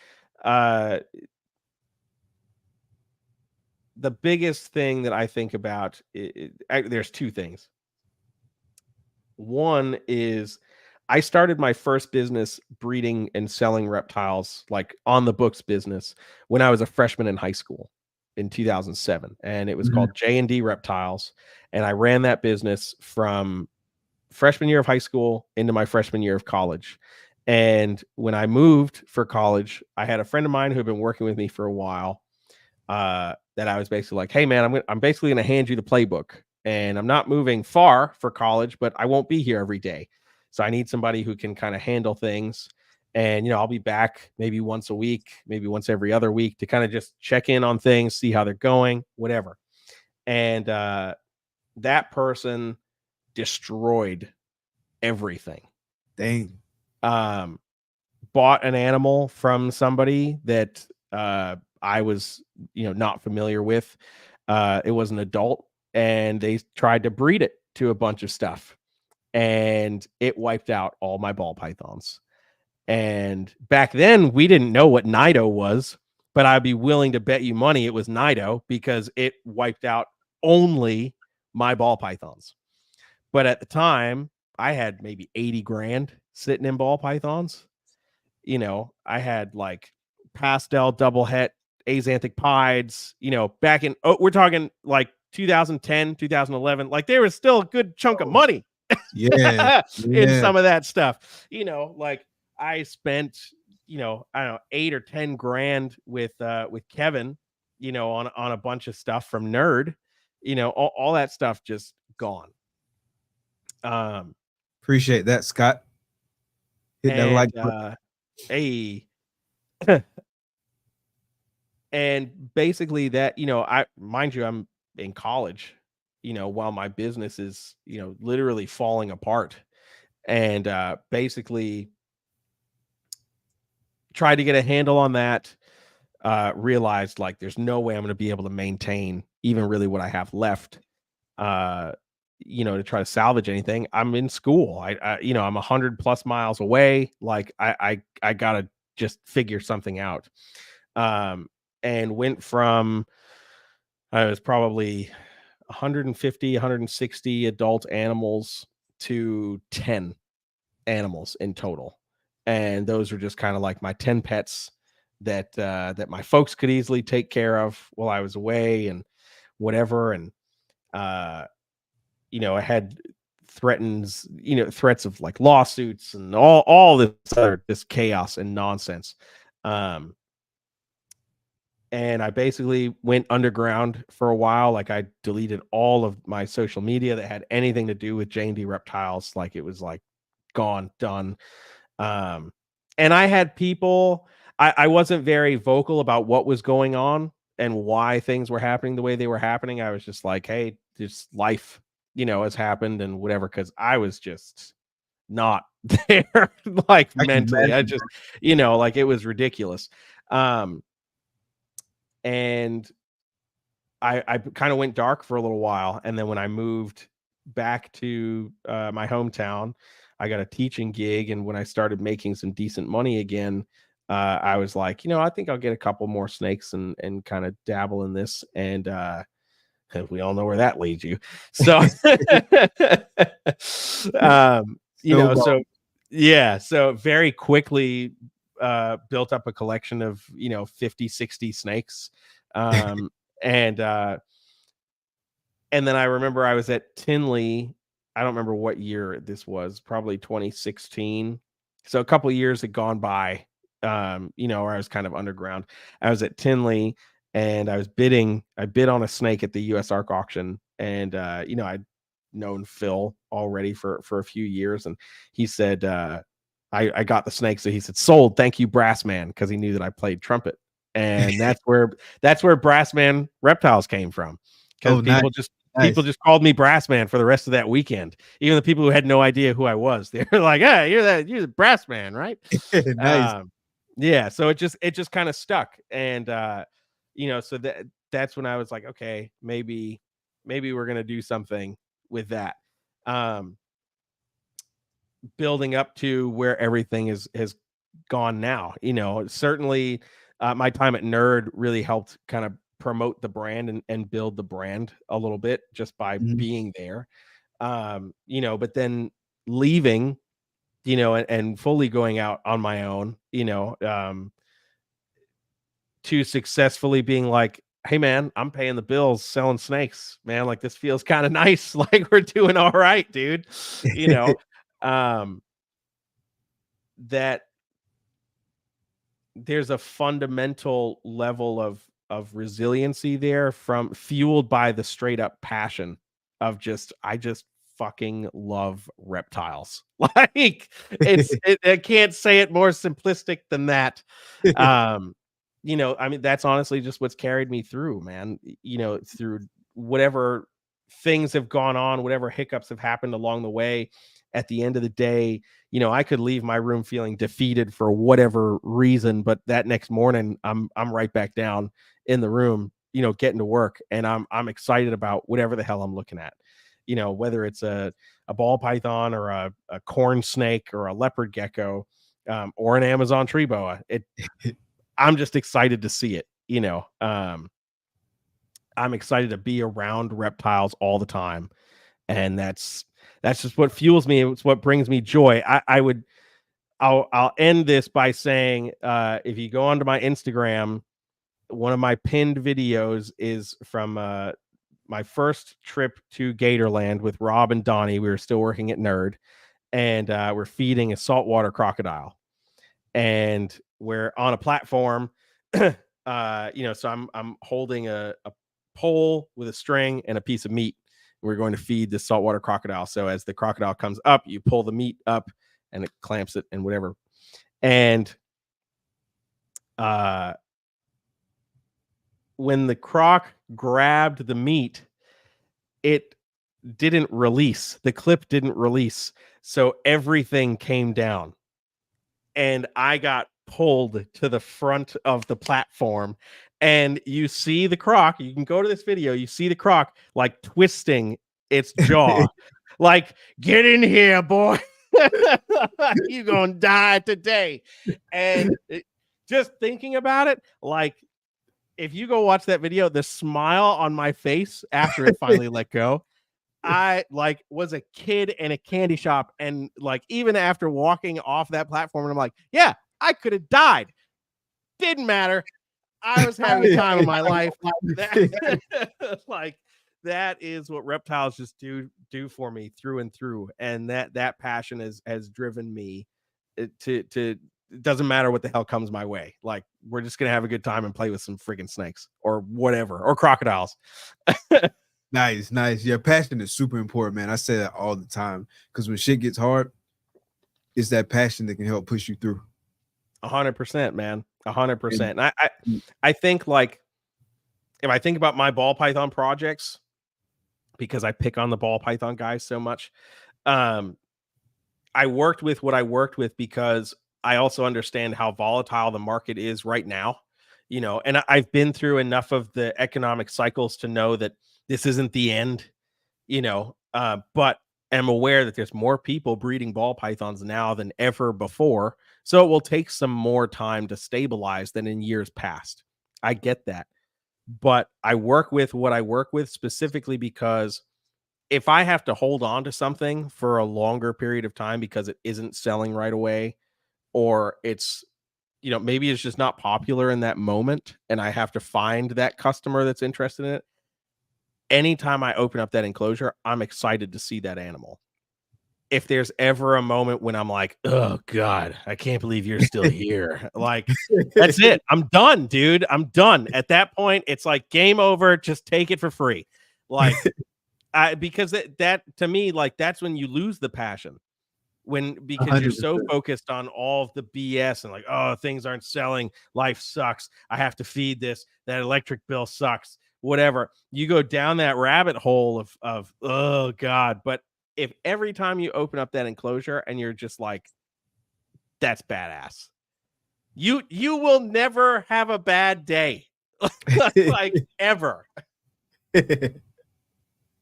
the biggest thing that I think about, there's two things. One is I started my first business breeding and selling reptiles, like on the books business, when I was a freshman in high school in 2007. And it was called J&D Reptiles. And I ran that business from freshman year of high school into my freshman year of college. And when I moved for college, I had a friend of mine who had been working with me for a while, that I was basically like, hey man, I'm basically going to hand you the playbook, and I'm not moving far for college, but I won't be here every day. So I need somebody who can kind of handle things. And, I'll be back maybe once a week, maybe once every other week, to kind of just check in on things, see how they're going, whatever. And that person destroyed everything. Dang. Bought an animal from somebody that I was, not familiar with. It was an adult, and they tried to breed it to a bunch of stuff, and it wiped out all my ball pythons. And back then we didn't know what Nido was, but I'd be willing to bet you money it was Nido, because it wiped out only my ball pythons. But at the time I had maybe 80 grand sitting in ball pythons. I had like pastel double het axanthic pieds, back in, we're talking like 2010, 2011, like there was still a good chunk of money in some of that stuff. Like I spent I don't know, 8 or 10 grand with Kevin, on a bunch of stuff from Nerd, all that stuff just gone. Appreciate that, Scott. Hit that like hey. And basically that, mind you, I'm in college, while my business is, literally falling apart, and basically tried to get a handle on that, realized like there's no way I'm going to be able to maintain even really what I have left, to try to salvage anything. I'm in school. I'm 100+ miles away. Like I gotta just figure something out. And went from, I was probably 150, 160 adult animals to 10 animals in total. And those are just kind of like my 10 pets that my folks could easily take care of while I was away and whatever. And, I had threats of like lawsuits and all this chaos and nonsense. And I basically went underground for a while. Like I deleted all of my social media that had anything to do with J&D Reptiles. Like it was like gone, done. And I had people, I wasn't very vocal about what was going on and why things were happening the way they were happening. I was just like, hey, just life, has happened and whatever. Cause I was just not there, like mentally. I just, like it was ridiculous. And I kind of went dark for a little while. And then when I moved back to my hometown, I got a teaching gig. And when I started making some decent money again, I was like, I think I'll get a couple more snakes and kind of dabble in this. And we all know where that leads you. So, so very quickly built up a collection of 50, 60 snakes, and then I remember I was at Tinley. I don't remember what year this was, probably 2016. So a couple of years had gone by, where I was kind of underground. I was at Tinley and I bid on a snake at the US Arc auction, and I'd known Phil already for a few years, and he said I got the snake. So he said, sold, thank you, Brassman, because he knew that I played trumpet. And that's where Brassman Reptiles came from. Because people just called me Brassman for the rest of that weekend. Even the people who had no idea who I was. They were like, hey, you're the Brassman, right? Nice. Yeah. So it just kind of stuck. And so that's when I was like, okay, maybe we're gonna do something with that. Building up to where everything has gone now, certainly my time at Nerd really helped kind of promote the brand and build the brand a little bit just by being there, but then leaving, and fully going out on my own, to successfully being like, hey man, I'm paying the bills selling snakes, man. Like this feels kind of nice. Like we're doing all right, dude. That there's a fundamental level of resiliency there, from fueled by the straight up passion of I just fucking love reptiles. Like I can't say it more simplistic than that. I mean, that's honestly just what's carried me through, man, through whatever things have gone on, whatever hiccups have happened along the way. At the end of the day, I could leave my room feeling defeated for whatever reason, but that next morning I'm right back down in the room, getting to work, and I'm excited about whatever the hell I'm looking at, whether it's a ball python or a corn snake or a leopard gecko, or an Amazon tree boa. I'm just excited to see it, I'm excited to be around reptiles all the time. And that's just what fuels me. It's what brings me joy. I'll end this by saying, if you go onto my Instagram, one of my pinned videos is from my first trip to Gatorland with Rob and Donnie. We were still working at Nerd, and we're feeding a saltwater crocodile. and we're on a platform. So I'm holding a pole with a string and a piece of meat. We're going to feed the saltwater crocodile. So as the crocodile comes up, you pull the meat up and it clamps it and whatever. And when the croc grabbed the meat, it didn't release. The clip didn't release. So everything came down. And I got pulled to the front of the platform. And you see the croc. You can go to this video. You see the croc like twisting its jaw. Like, get in here, boy. You're going to die today. And just thinking about it, like, if you go watch that video, the smile on my face after it finally let go, I like was a kid in a candy shop. And like, even after walking off that platform, and I'm like, yeah, I could have died. Didn't matter. I was having a time of my life. Like, that is what reptiles just do for me through and through. And that passion has driven me to it doesn't matter what the hell comes my way. Like, we're just gonna have a good time and play with some freaking snakes or whatever, or crocodiles. Nice. Yeah, passion is super important, man. I say that all the time because when shit gets hard, it's that passion that can help push you through. 100%, man. 100%. And I think, like, if I think about my ball python projects, because I pick on the ball python guys so much, I worked with what I worked with because I also understand how volatile the market is right now, and I've been through enough of the economic cycles to know that this isn't the end, but I'm aware that there's more people breeding ball pythons now than ever before. So it will take some more time to stabilize than in years past. I get that. But I work with what I work with specifically because if I have to hold on to something for a longer period of time because it isn't selling right away, or it's, maybe it's just not popular in that moment, and I have to find that customer that's interested in it. Anytime I open up that enclosure, I'm excited to see that animal. If there's ever a moment when I'm like, oh God, I can't believe you're still here. Like, that's it. I'm done, dude. I'm done. At that point, it's like game over. Just take it for free. Like, because that to me, like, that's when you lose the passion. Because 100%. you're so focused on all of the BS and like, oh, things aren't selling. Life sucks. I have to feed this. That electric bill sucks. Whatever. You go down that rabbit hole of oh God. But if every time you open up that enclosure and you're just like, that's badass. You will never have a bad day. Like, ever.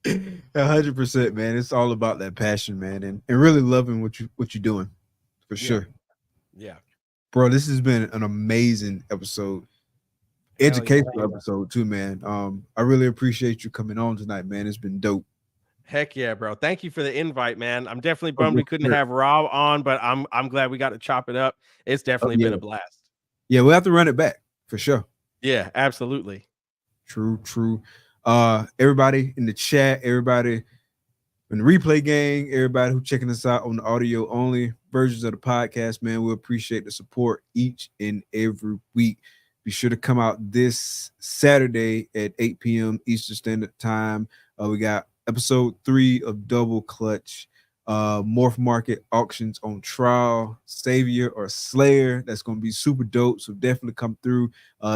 100%, man. It's all about that passion, man, and really loving what you're doing, for sure. Yeah, bro. This has been an amazing episode, educational episode too, man. I really appreciate you coming on tonight, man. It's been dope. Heck yeah, bro. Thank you for the invite, man. I'm definitely bummed we couldn't have Rob on, but I'm glad we got to chop it up. It's definitely been a blast. Yeah, we'll have to run it back for sure. Yeah, absolutely. True. Everybody in the chat, everybody in the replay gang, everybody who checking us out on the audio only versions of the podcast, man, we appreciate the support each and every week. Be sure to come out this Saturday at 8 p.m. Eastern Standard Time. We got episode 3 of Double Clutch, Morph Market auctions on trial, Savior or Slayer. That's going to be super dope. So definitely come through.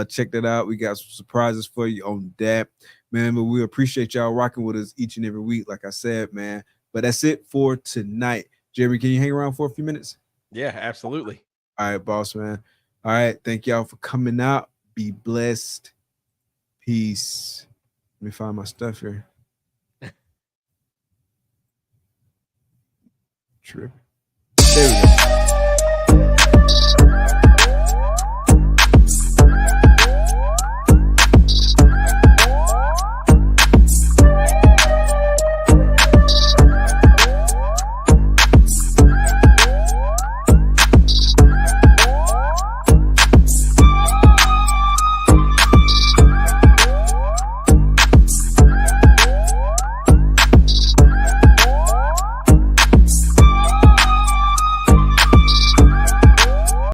Check that out. We got some surprises for you on that, man. But we appreciate y'all rocking with us each and every week, like I said, man. But that's it for tonight. Jeremy, can you hang around for a few minutes? Yeah, absolutely. All right, boss, man. All right. Thank y'all for coming out. Be blessed. Peace. Let me find my stuff here. Trip.